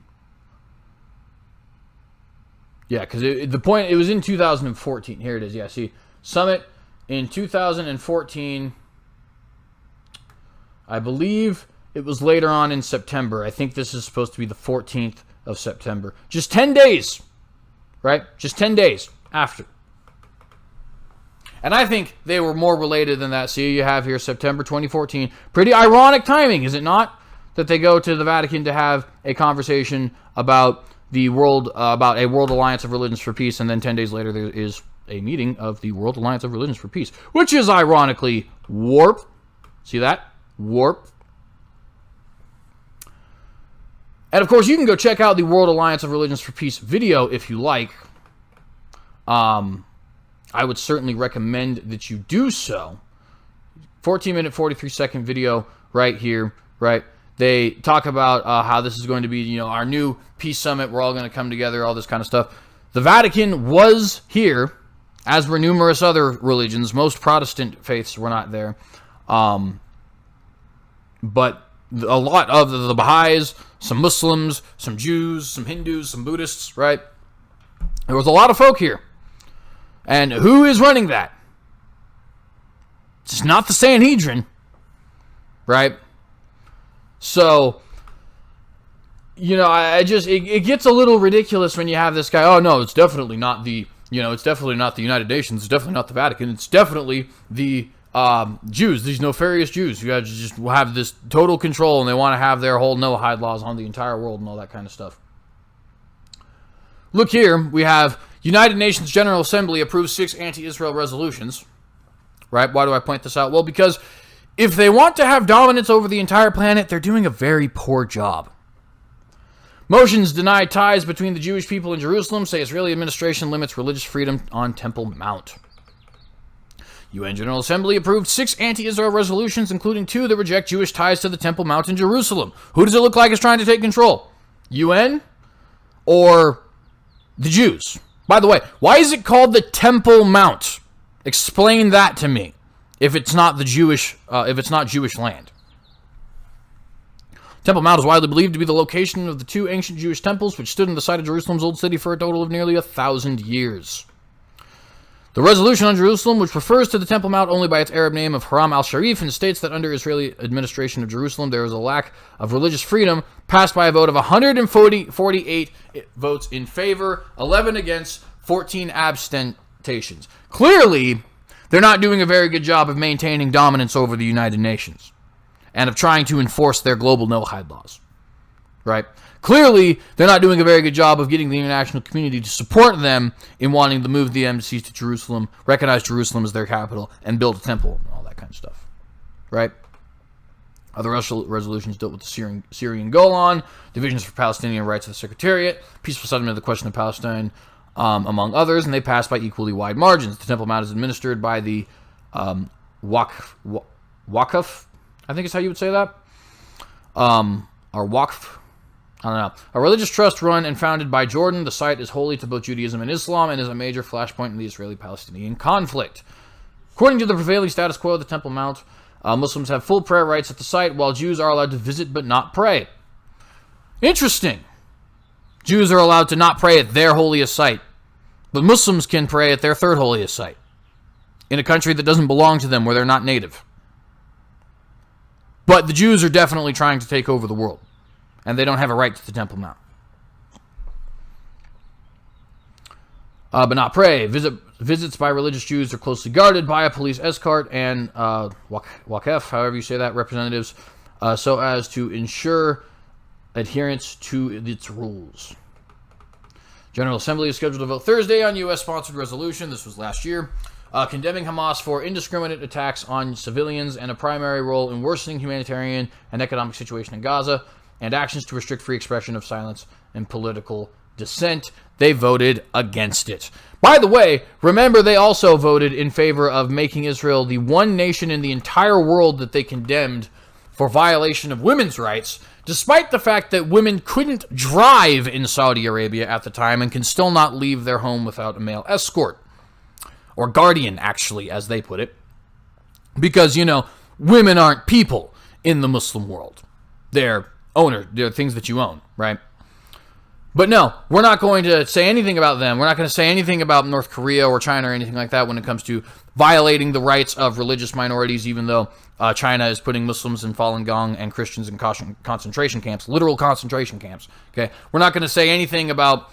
Yeah, because the point, it was in 2014. Here it is. Yeah, see, summit in 2014. I believe it was later on in September. I think this is supposed to be the 14th of September. Just 10 days, right? Just 10 days after. And I think they were more related than that. See, you have here September 2014. Pretty ironic timing, is it not? That they go to the Vatican to have a conversation about the world, about a World Alliance of Religions for Peace, and then 10 days later there is a meeting of the World Alliance of Religions for Peace, which is ironically warp. See that? Warp. And of course, you can go check out the World Alliance of Religions for Peace video if you like. I would certainly recommend that you do so. 14-minute, 43-second video right here, right? They talk about how this is going to be, you know, our new peace summit. We're all going to come together, all this kind of stuff. The Vatican was here, as were numerous other religions. Most Protestant faiths were not there. But a lot of the Baha'is, some Muslims, some Jews, some Hindus, some Buddhists, right? There was a lot of folk here. And who is running that? It's not the Sanhedrin, right? So, you know, it gets a little ridiculous when you have this guy, oh no, it's definitely not the, you know, it's definitely not the United Nations, it's definitely not the Vatican, it's definitely the Jews, these nefarious Jews who just have this total control and they want to have their whole no-hide laws on the entire world and all that kind of stuff. Look here, we have United Nations General Assembly approves 6 anti-Israel resolutions. Right? Why do I point this out? Well, because if they want to have dominance over the entire planet, they're doing a very poor job. Motions deny ties between the Jewish people and Jerusalem, say Israeli administration limits religious freedom on Temple Mount. UN General Assembly approved 6 anti-Israel resolutions, including 2 that reject Jewish ties to the Temple Mount in Jerusalem. Who does it look like is trying to take control? UN or the Jews? By the way, why is it called the Temple Mount? Explain that to me. If it's not the Jewish, if it's not Jewish land. Temple Mount is widely believed to be the location of the 2 ancient Jewish temples, which stood on the site of Jerusalem's old city for a total of nearly 1,000 years. The resolution on Jerusalem, which refers to the Temple Mount only by its Arab name of Haram al-Sharif and states that under Israeli administration of Jerusalem there is a lack of religious freedom, passed by a vote of 148 votes in favor, 11 against, 14 abstentions. Clearly, they're not doing a very good job of maintaining dominance over the United Nations and of trying to enforce their global no-hide laws, right? Clearly, they're not doing a very good job of getting the international community to support them in wanting to move the embassies to Jerusalem, recognize Jerusalem as their capital, and build a temple and all that kind of stuff, right? Other resolutions dealt with the Syrian Golan, divisions for Palestinian rights of the Secretariat, peaceful settlement of the question of Palestine, among others, and they passed by equally wide margins. The Temple Mount is administered by the Waqf, I think is how you would say that, or Waqf. I don't know. A religious trust run and founded by Jordan, the site is holy to both Judaism and Islam and is a major flashpoint in the Israeli-Palestinian conflict. According to the prevailing status quo of the Temple Mount, Muslims have full prayer rights at the site, while Jews are allowed to visit but not pray. Interesting. Jews are allowed to not pray at their holiest site, but Muslims can pray at their third holiest site, in a country that doesn't belong to them, where they're not native. But the Jews are definitely trying to take over the world, and they don't have a right to the Temple Mount. But not pray. Visits by religious Jews are closely guarded by a police escort and Waqf, however you say that, representatives, so as to ensure adherence to its rules. General Assembly is scheduled to vote Thursday on U.S.-sponsored resolution, this was last year, condemning Hamas for indiscriminate attacks on civilians and a primary role in worsening humanitarian and economic situation in Gaza, and actions to restrict free expression of silence and political dissent. They voted against it. By the way, remember they also voted in favor of making Israel the one nation in the entire world that they condemned for violation of women's rights, despite the fact that women couldn't drive in Saudi Arabia at the time and can still not leave their home without a male escort. Or guardian, actually, as they put it. Because, women aren't people in the Muslim world. They're things that you own, right? But no, we're not going to say anything about them. We're not going to say anything about North Korea or China or anything like that when it comes to violating the rights of religious minorities, even though China is putting Muslims in Falun Gong and Christians in concentration camps, literal concentration camps. Okay, we're not going to say anything about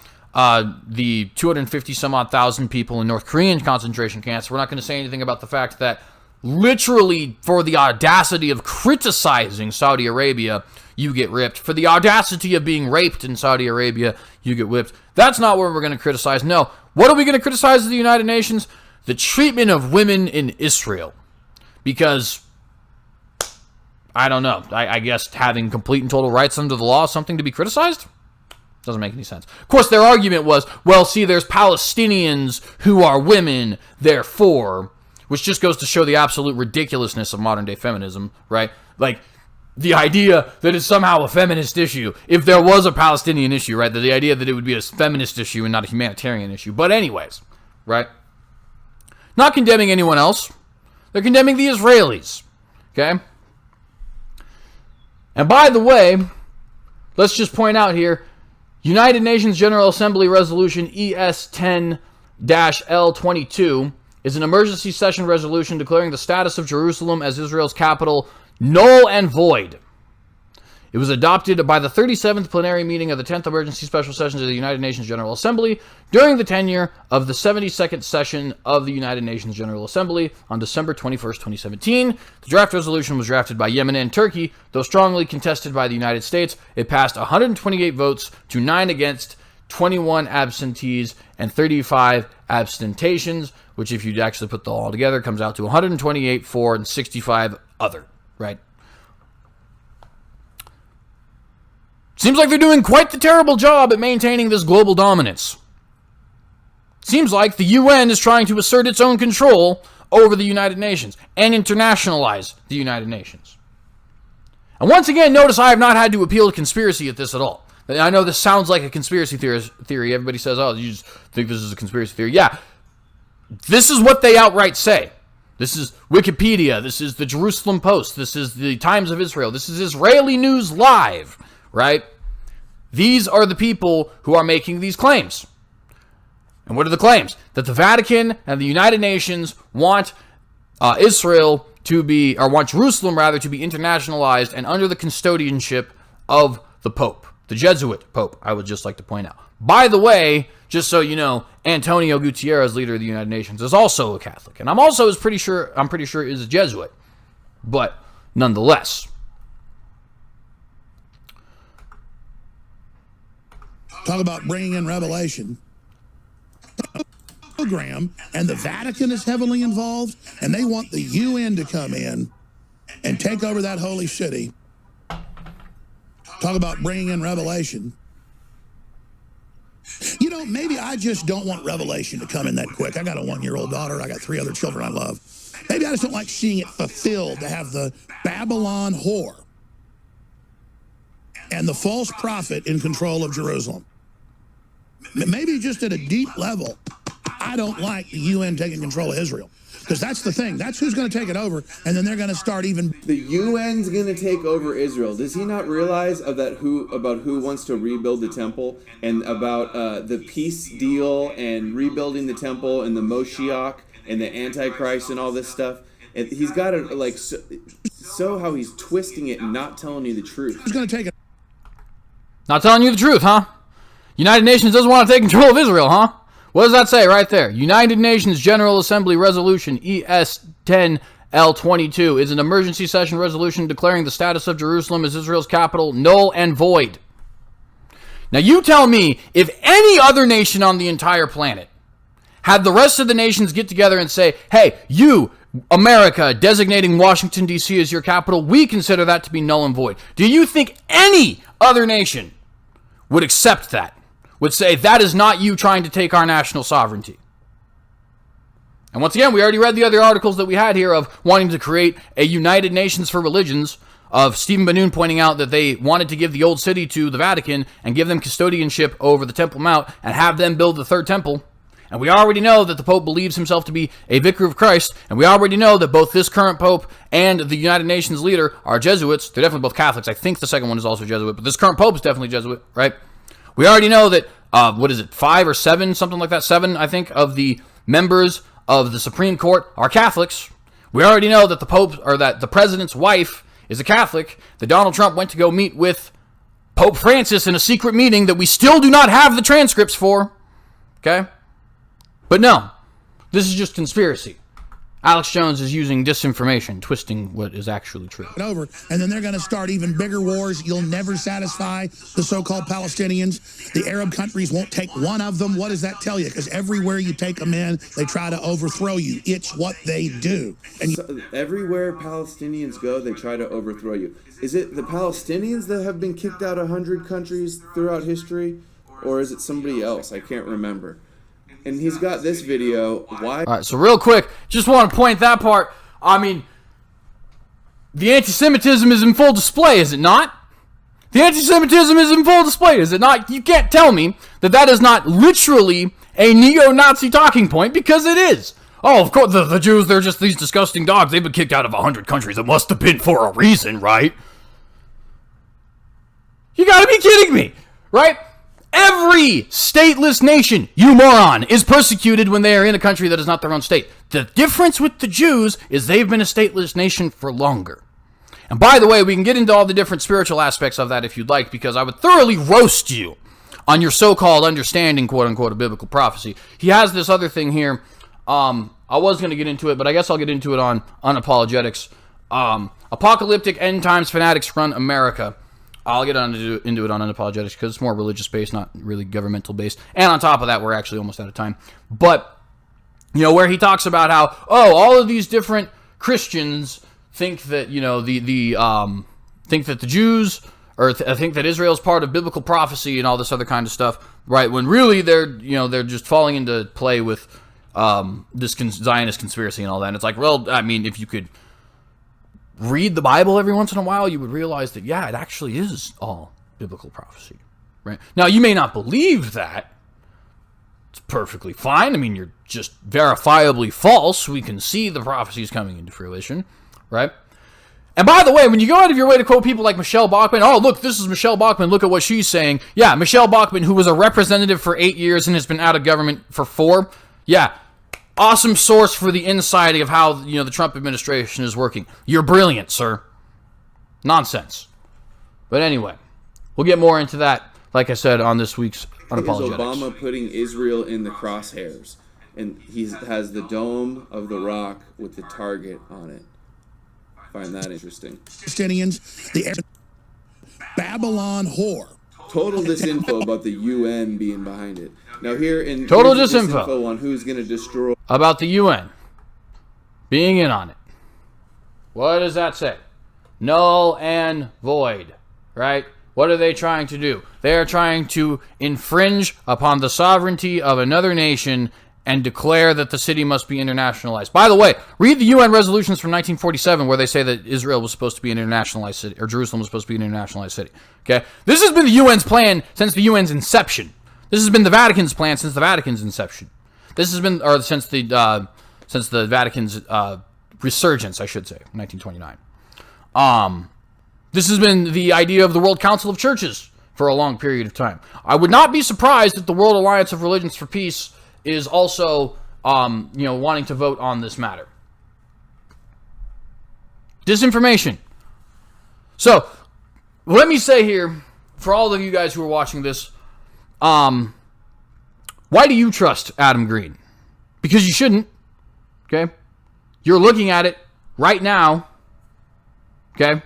the 250 some odd thousand people in North Korean concentration camps. We're not going to say anything about the fact that literally for the audacity of criticizing Saudi Arabia, you get ripped. For the audacity of being raped in Saudi Arabia, you get whipped. That's not what we're going to criticize. No. What are we going to criticize as the United Nations? The treatment of women in Israel. Because, I don't know, I guess having complete and total rights under the law is something to be criticized? Doesn't make any sense. Of course, their argument was, well, see, there's Palestinians who are women, therefore, which just goes to show the absolute ridiculousness of modern-day feminism, right? Like, the idea that it's somehow a feminist issue, if there was a Palestinian issue, right? The idea that it would be a feminist issue and not a humanitarian issue. But anyways, right? Not condemning anyone else. They're condemning the Israelis, okay? And by the way, let's just point out here, United Nations General Assembly Resolution ES10-L22 is an emergency session resolution declaring the status of Jerusalem as Israel's capital null and void. It was adopted by the 37th plenary meeting of the 10th Emergency Special Sessions of the United Nations General Assembly during the tenure of the 72nd session of the United Nations General Assembly on December 21st, 2017. The draft resolution was drafted by Yemen and Turkey, though strongly contested by the United States. It passed 128 votes to 9 against, 21 absentees, and 35 abstentions, which if you actually put them all together comes out to 128 for and 65 other. Right? Seems like they're doing quite the terrible job at maintaining this global dominance. Seems like the UN is trying to assert its own control over the United Nations and internationalize the United Nations. And once again, notice I have not had to appeal to conspiracy at this at all. I know this sounds like a conspiracy theory. Everybody says, oh, you just think this is a conspiracy theory. Yeah, this is what they outright say. This is Wikipedia. This is the Jerusalem Post. This is the Times of Israel. This is Israeli News Live, right? These are the people who are making these claims. And what are the claims? That the Vatican and the United Nations want Israel to be, or want Jerusalem rather, to be internationalized and under the custodianship of the Pope, the Jesuit Pope, I would just like to point out. By the way, just so you know, Antonio Gutierrez, leader of the United Nations, is also a Catholic, and I'm pretty sure is a Jesuit, but nonetheless.
Talk about bringing in revelation. Program, and the Vatican is heavily involved, and they want the UN to come in and take over that holy city. Talk about bringing in revelation. You know, maybe I just don't want revelation to come in that quick. I got a 1-year-old daughter. I got 3 other children I love. Maybe I just don't like seeing it fulfilled, to have the Babylon whore and the false prophet in control of Jerusalem. Maybe just at a deep level, I don't like the UN taking control of Israel. Because that's the thing. That's who's going to take it over, and then they're going to start even...
The UN's going to take over Israel. Does he not realize about who wants to rebuild the temple, and about the peace deal and rebuilding the temple and the Moshiach and the Antichrist and all this stuff? And he's got to, like, so how he's twisting it and not telling you the truth.
Who's going to take it? Not
telling you the truth, huh? United Nations doesn't want to take control of Israel, huh? What does that say right there? United Nations General Assembly Resolution ES-10L22 is an emergency session resolution declaring the status of Jerusalem as Israel's capital null and void. Now you tell me, if any other nation on the entire planet had the rest of the nations get together and say, hey, you, America, designating Washington, D.C. as your capital, we consider that to be null and void. Do you think any other nation would accept that? Would say, that is not you trying to take our national sovereignty? And once again, we already read the other articles that we had here of wanting to create a United Nations for Religions, of Stephen Banoon pointing out that they wanted to give the old city to the Vatican and give them custodianship over the Temple Mount and have them build the third temple. And we already know that the Pope believes himself to be a vicar of Christ, and we already know that both this current Pope and the United Nations leader are Jesuits. They're definitely both Catholics. I think the second one is also Jesuit, but this current Pope is definitely Jesuit, right? We already know that, 5 or 7, something like that, 7, I think, of the members of the Supreme Court are Catholics. We already know that the Pope, or that the president's wife is a Catholic, that Donald Trump went to go meet with Pope Francis in a secret meeting that we still do not have the transcripts for, okay? But no, this is just conspiracy. Alex Jones is using disinformation, twisting what is actually true.
Over, and then they're going to start even bigger wars. You'll never satisfy the so-called Palestinians. The Arab countries won't take one of them. What does that tell you? Because everywhere you take them in, they try to overthrow you. It's what they do. And
so everywhere Palestinians go, they try to overthrow you. Is it the Palestinians that have been kicked out of 100 countries throughout history? Or is it somebody else? I can't remember. And he's got this video. Why?
All right, so real quick, just want to point that part. I mean, the anti-Semitism is in full display, is it not? The anti-Semitism is in full display, is it not? You can't tell me that that is not literally a neo-Nazi talking point, because it is. Oh, of course, the Jews, they're just these disgusting dogs. They've been kicked out of 100 countries. It must have been for a reason, right? You gotta be kidding me, right? Every stateless nation, you moron, is persecuted when they are in a country that is not their own state. The difference with the Jews is they've been a stateless nation for longer. And by the way, we can get into all the different spiritual aspects of that if you'd like, because I would thoroughly roast you on your so-called understanding, quote-unquote, of biblical prophecy. He has this other thing here. I was going to get into it, but I guess I'll get into it on unapologetics. Apocalyptic end times fanatics run America. I'll get into it on unapologetics because it's more religious-based, not really governmental-based. And on top of that, we're actually almost out of time. But, you know, where he talks about how, all of these different Christians think that, you know, think that the Jews, or think that Israel's part of biblical prophecy and all this other kind of stuff, right? When really they're just falling into play with this Zionist conspiracy and all that. And it's like, well, I mean, if you could read the Bible every once in a while, you would realize that, yeah, it actually is all biblical prophecy, right? Now, you may not believe that. It's perfectly fine. I mean, you're just verifiably false. We can see the prophecies coming into fruition, right? And by the way, when you go out of your way to quote people like Michelle Bachmann, oh, look, this is Michelle Bachmann, look at what she's saying. Yeah, Michelle Bachmann, who was a representative for 8 years and has been out of government for 4. Yeah, awesome source for the insight of how, the Trump administration is working. You're brilliant, sir. Nonsense. But anyway, we'll get more into that, like I said, on this week's Unapologetics.
Is Obama putting Israel in the crosshairs? And he has the dome of the rock with the target on it. Find that interesting.
Palestinians, the Babylon whore.
Total disinfo about the UN being behind it. Now here in
total disinfo
on who's going to destroy
about the UN being in on it. What does that say? Null and void, right? What are they trying to do? They are trying to infringe upon the sovereignty of another nation and declare that the city must be internationalized. By the way, read the UN resolutions from 1947 where they say that Israel was supposed to be an internationalized city, or Jerusalem was supposed to be an internationalized city. Okay? This has been the UN's plan since the UN's inception. This has been the Vatican's plan since the Vatican's inception. This has been, or since the Vatican's resurgence, I should say, 1929. This has been the idea of the World Council of Churches for a long period of time. I would not be surprised if the World Alliance of Religions for Peace is also, wanting to vote on this matter. Disinformation. So, let me say here, for all of you guys who are watching this, why do you trust Adam Green? Because you shouldn't, okay? You're looking at it right now, okay?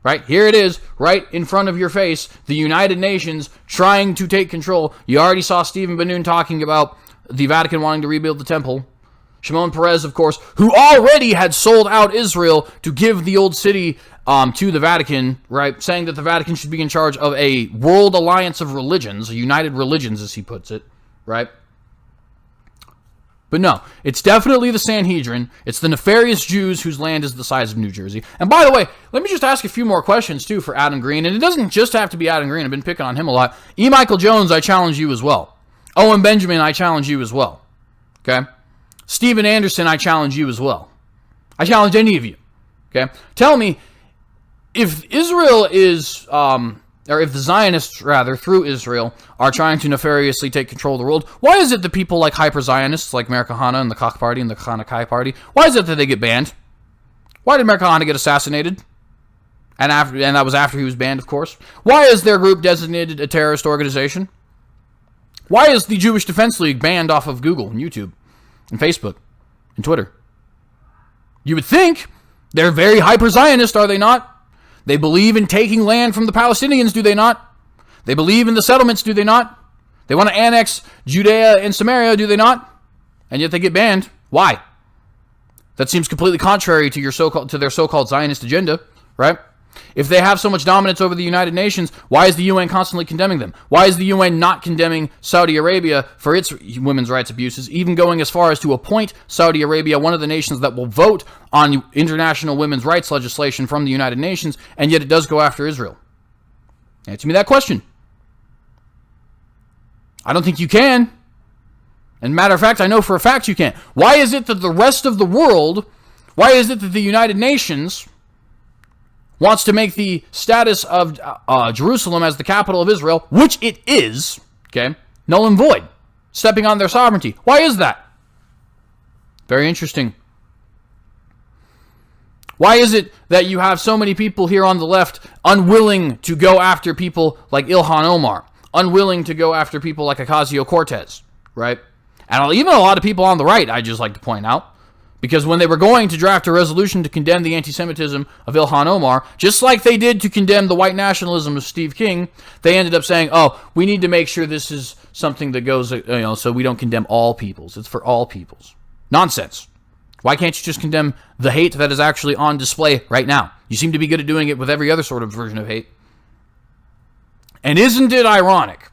Right? Here it is, right in front of your face, the United Nations trying to take control. You already saw Stephen Bannon talking about the Vatican wanting to rebuild the temple. Shimon Peres, of course, who already had sold out Israel to give the old city to the Vatican, right? Saying that the Vatican should be in charge of a world alliance of religions, a united religions, as he puts it, right? But no, it's definitely the Sanhedrin. It's the nefarious Jews whose land is the size of New Jersey. And by the way, let me just ask a few more questions, too, for Adam Green. And it doesn't just have to be Adam Green. I've been picking on him a lot. E. Michael Jones, I challenge you as well. Owen Benjamin, I challenge you as well. Okay? Steven Anderson, I challenge you as well. I challenge any of you. Okay? Tell me, if Israel is, or if the Zionists, rather, through Israel, are trying to nefariously take control of the world, why is it that people like hyper-Zionists, like Meir Kahane and the Koch Party and the Chanukah Party, why is it that they get banned? Why did Meir Kahane get assassinated? And that was after he was banned, of course. Why is their group designated a terrorist organization? Why is the Jewish Defense League banned off of Google and YouTube and Facebook and Twitter? You would think they're very hyper-Zionist, are they not? They believe in taking land from the Palestinians, do they not? They believe in the settlements, do they not? They want to annex Judea and Samaria, do they not? And yet they get banned. Why? That seems completely contrary to their so-called Zionist agenda, right? If they have so much dominance over the United Nations, why is the UN constantly condemning them? Why is the UN not condemning Saudi Arabia for its women's rights abuses, even going as far as to appoint Saudi Arabia one of the nations that will vote on international women's rights legislation from the United Nations, and yet it does go after Israel? Answer me that question. I don't think you can. And matter of fact, I know for a fact you can't. Why is it that the rest of the world, why is it that the United Nations wants to make the status of Jerusalem as the capital of Israel, which it is, okay, null and void, stepping on their sovereignty? Why is that? Very interesting. Why is it that you have so many people here on the left unwilling to go after people like Ilhan Omar, unwilling to go after people like Ocasio-Cortez, right? And even a lot of people on the right, I just like to point out, because when they were going to draft a resolution to condemn the anti-Semitism of Ilhan Omar, just like they did to condemn the white nationalism of Steve King, they ended up saying, oh, we need to make sure this is something that goes, so we don't condemn all peoples. It's for all peoples. Nonsense. Why can't you just condemn the hate that is actually on display right now? You seem to be good at doing it with every other sort of version of hate. And isn't it ironic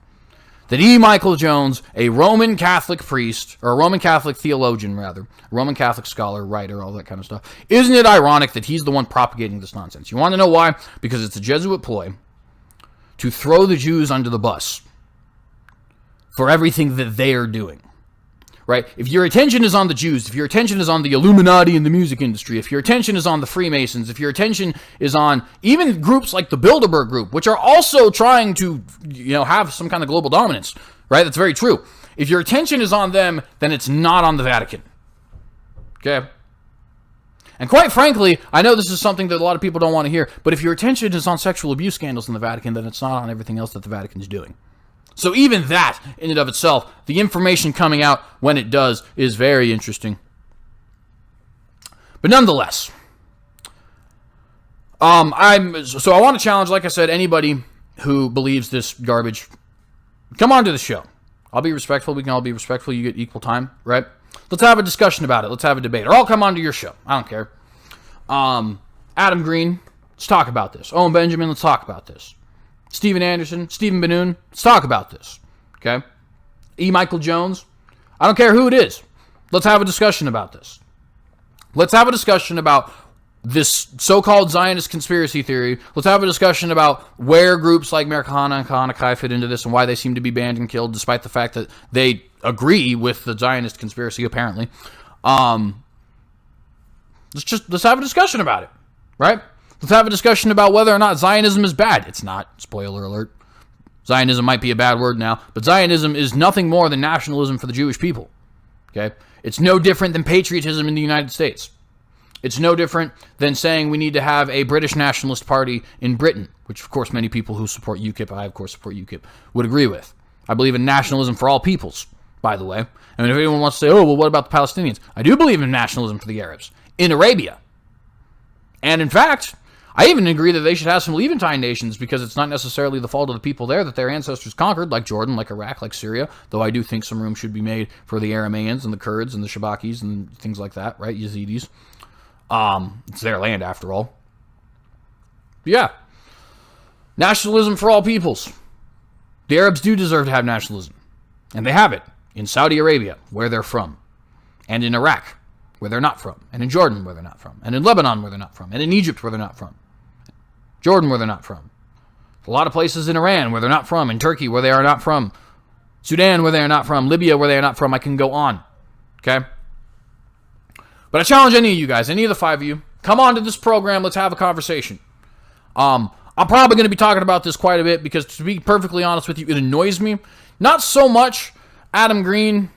that E. Michael Jones, a Roman Catholic priest, or a Roman Catholic theologian, rather, Roman Catholic scholar, writer, all that kind of stuff, isn't it ironic that he's the one propagating this nonsense? You want to know why? Because it's a Jesuit ploy to throw the Jews under the bus for everything that they are doing. right? If your attention is on the Jews, if your attention is on the Illuminati in the music industry, if your attention is on the Freemasons, if your attention is on even groups like the Bilderberg Group, which are also trying to, have some kind of global dominance, right? That's very true. If your attention is on them, then it's not on the Vatican. Okay? And quite frankly, I know this is something that a lot of people don't want to hear, but if your attention is on sexual abuse scandals in the Vatican, then it's not on everything else that the Vatican is doing. So even that, in and of itself, the information coming out when it does is very interesting. But nonetheless, I want to challenge, like I said, anybody who believes this garbage, come on to the show. I'll be respectful. We can all be respectful. You get equal time, right? Let's have a discussion about it. Let's have a debate. Or I'll come on to your show. I don't care. Adam Green, let's talk about this. Owen Benjamin, let's talk about this. Steven Anderson, Stephen Benoon, let's talk about this. Okay? E. Michael Jones, I don't care who it is. Let's have a discussion about this. Let's have a discussion about this so-called Zionist conspiracy theory. Let's have a discussion about where groups like Americana and Kahanakai fit into this and why they seem to be banned and killed, despite the fact that they agree with the Zionist conspiracy, apparently. Let's have a discussion about it, right? Let's have a discussion about whether or not Zionism is bad. It's not. Spoiler alert. Zionism might be a bad word now, but Zionism is nothing more than nationalism for the Jewish people. Okay? It's no different than patriotism in the United States. It's no different than saying we need to have a British nationalist party in Britain, which, of course, many people who support UKIP, I, of course, support UKIP, would agree with. I believe in nationalism for all peoples, by the way. I mean, if anyone wants to say, oh, well, what about the Palestinians? I do believe in nationalism for the Arabs in Arabia. And, in fact, I even agree that they should have some Levantine nations because it's not necessarily the fault of the people there that their ancestors conquered, like Jordan, like Iraq, like Syria, though I do think some room should be made for the Arameans and the Kurds and the Shabakis and things like that, right? Yazidis. It's their land, after all. But yeah. Nationalism for all peoples. The Arabs do deserve to have nationalism. And they have it in Saudi Arabia, where they're from. And in Iraq, where they're not from. And in Jordan, where they're not from. And in Lebanon, where they're not from. And in Egypt, where they're not from. Jordan, where they're not from. A lot of places in Iran, where they're not from. In Turkey, where they are not from. Sudan, where they are not from. Libya, where they are not from. I can go on. Okay? But I challenge any of you guys, any of the 5 of you, come on to this program. Let's have a conversation. I'm probably going to be talking about this quite a bit because, to be perfectly honest with you, it annoys me. Not so much Adam Green,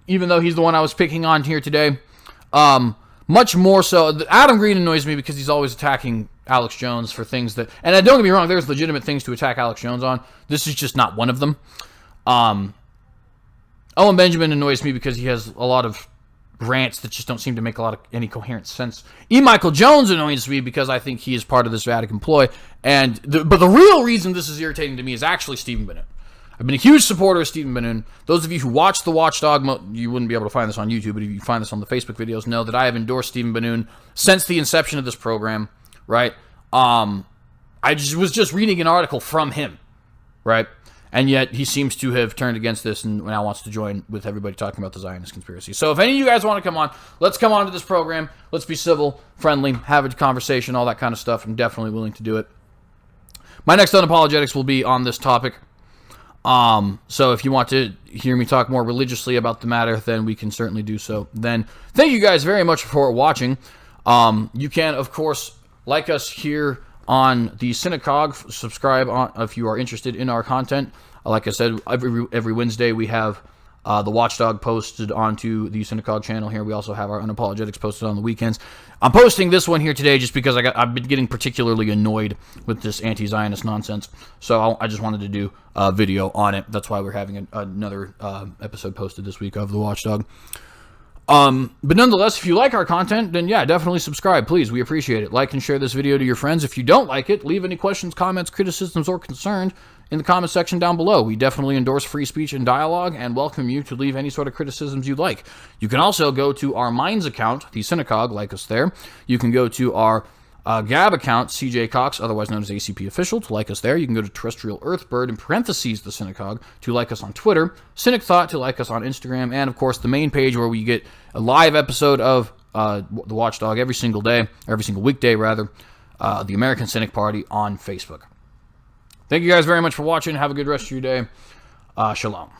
even though he's the one I was picking on here today. Much more so, Adam Green annoys me because he's always attacking Alex Jones for things that, and don't get me wrong, there's legitimate things to attack Alex Jones on. This is just not one of them. Owen Benjamin annoys me because he has a lot of rants that just don't seem to make any coherent sense. E. Michael Jones annoys me because I think he is part of this Vatican ploy. But the real reason this is irritating to me is actually Stephen Benoon. I've been a huge supporter of Stephen Benoon. Those of you who watch the Watchdog, you wouldn't be able to find this on YouTube, but if you find this on the Facebook videos, know that I have endorsed Stephen Benoon since the inception of this program, right? I was just reading an article from him, right? And yet he seems to have turned against this and now wants to join with everybody talking about the Zionist conspiracy. So if any of you guys want to come on, let's come on to this program. Let's be civil, friendly, have a conversation, all that kind of stuff. I'm definitely willing to do it. My next Unapologetics will be on this topic. So if you want to hear me talk more religiously about the matter, then we can certainly do so. Then thank you guys very much for watching. You can, of course, like us here on TheCynicogue. Subscribe if you are interested in our content. Like I said, every Wednesday we have the Watchdog posted onto the TheCynicogue channel here. We also have our Unapologetics posted on the weekends. I'm posting this one here today just because I've been getting particularly annoyed with this anti-Zionist nonsense. So I just wanted to do a video on it. That's why we're having another episode posted this week of the Watchdog. But nonetheless, if you like our content, then yeah, definitely subscribe, please. We appreciate it. Like and share this video to your friends. If you don't like it, leave any questions, comments, criticisms, or concerns in the comment section down below. We definitely endorse free speech and dialogue and welcome you to leave any sort of criticisms you'd like. You can also go to our Minds account, TheCynicogue, like us there. You can go to our Gab account, C.Jay Cox, otherwise known as ACP Official, to like us there. You can go to Terrestrial Earthbird, in parentheses, TheCynicogue, to like us on Twitter, Cynic Thought to like us on Instagram, and, of course, the main page where we get a live episode of the Watchdog every single day, every single weekday, rather, the American Cynic Party on Facebook. Thank you guys very much for watching. Have a good rest of your day. Shalom.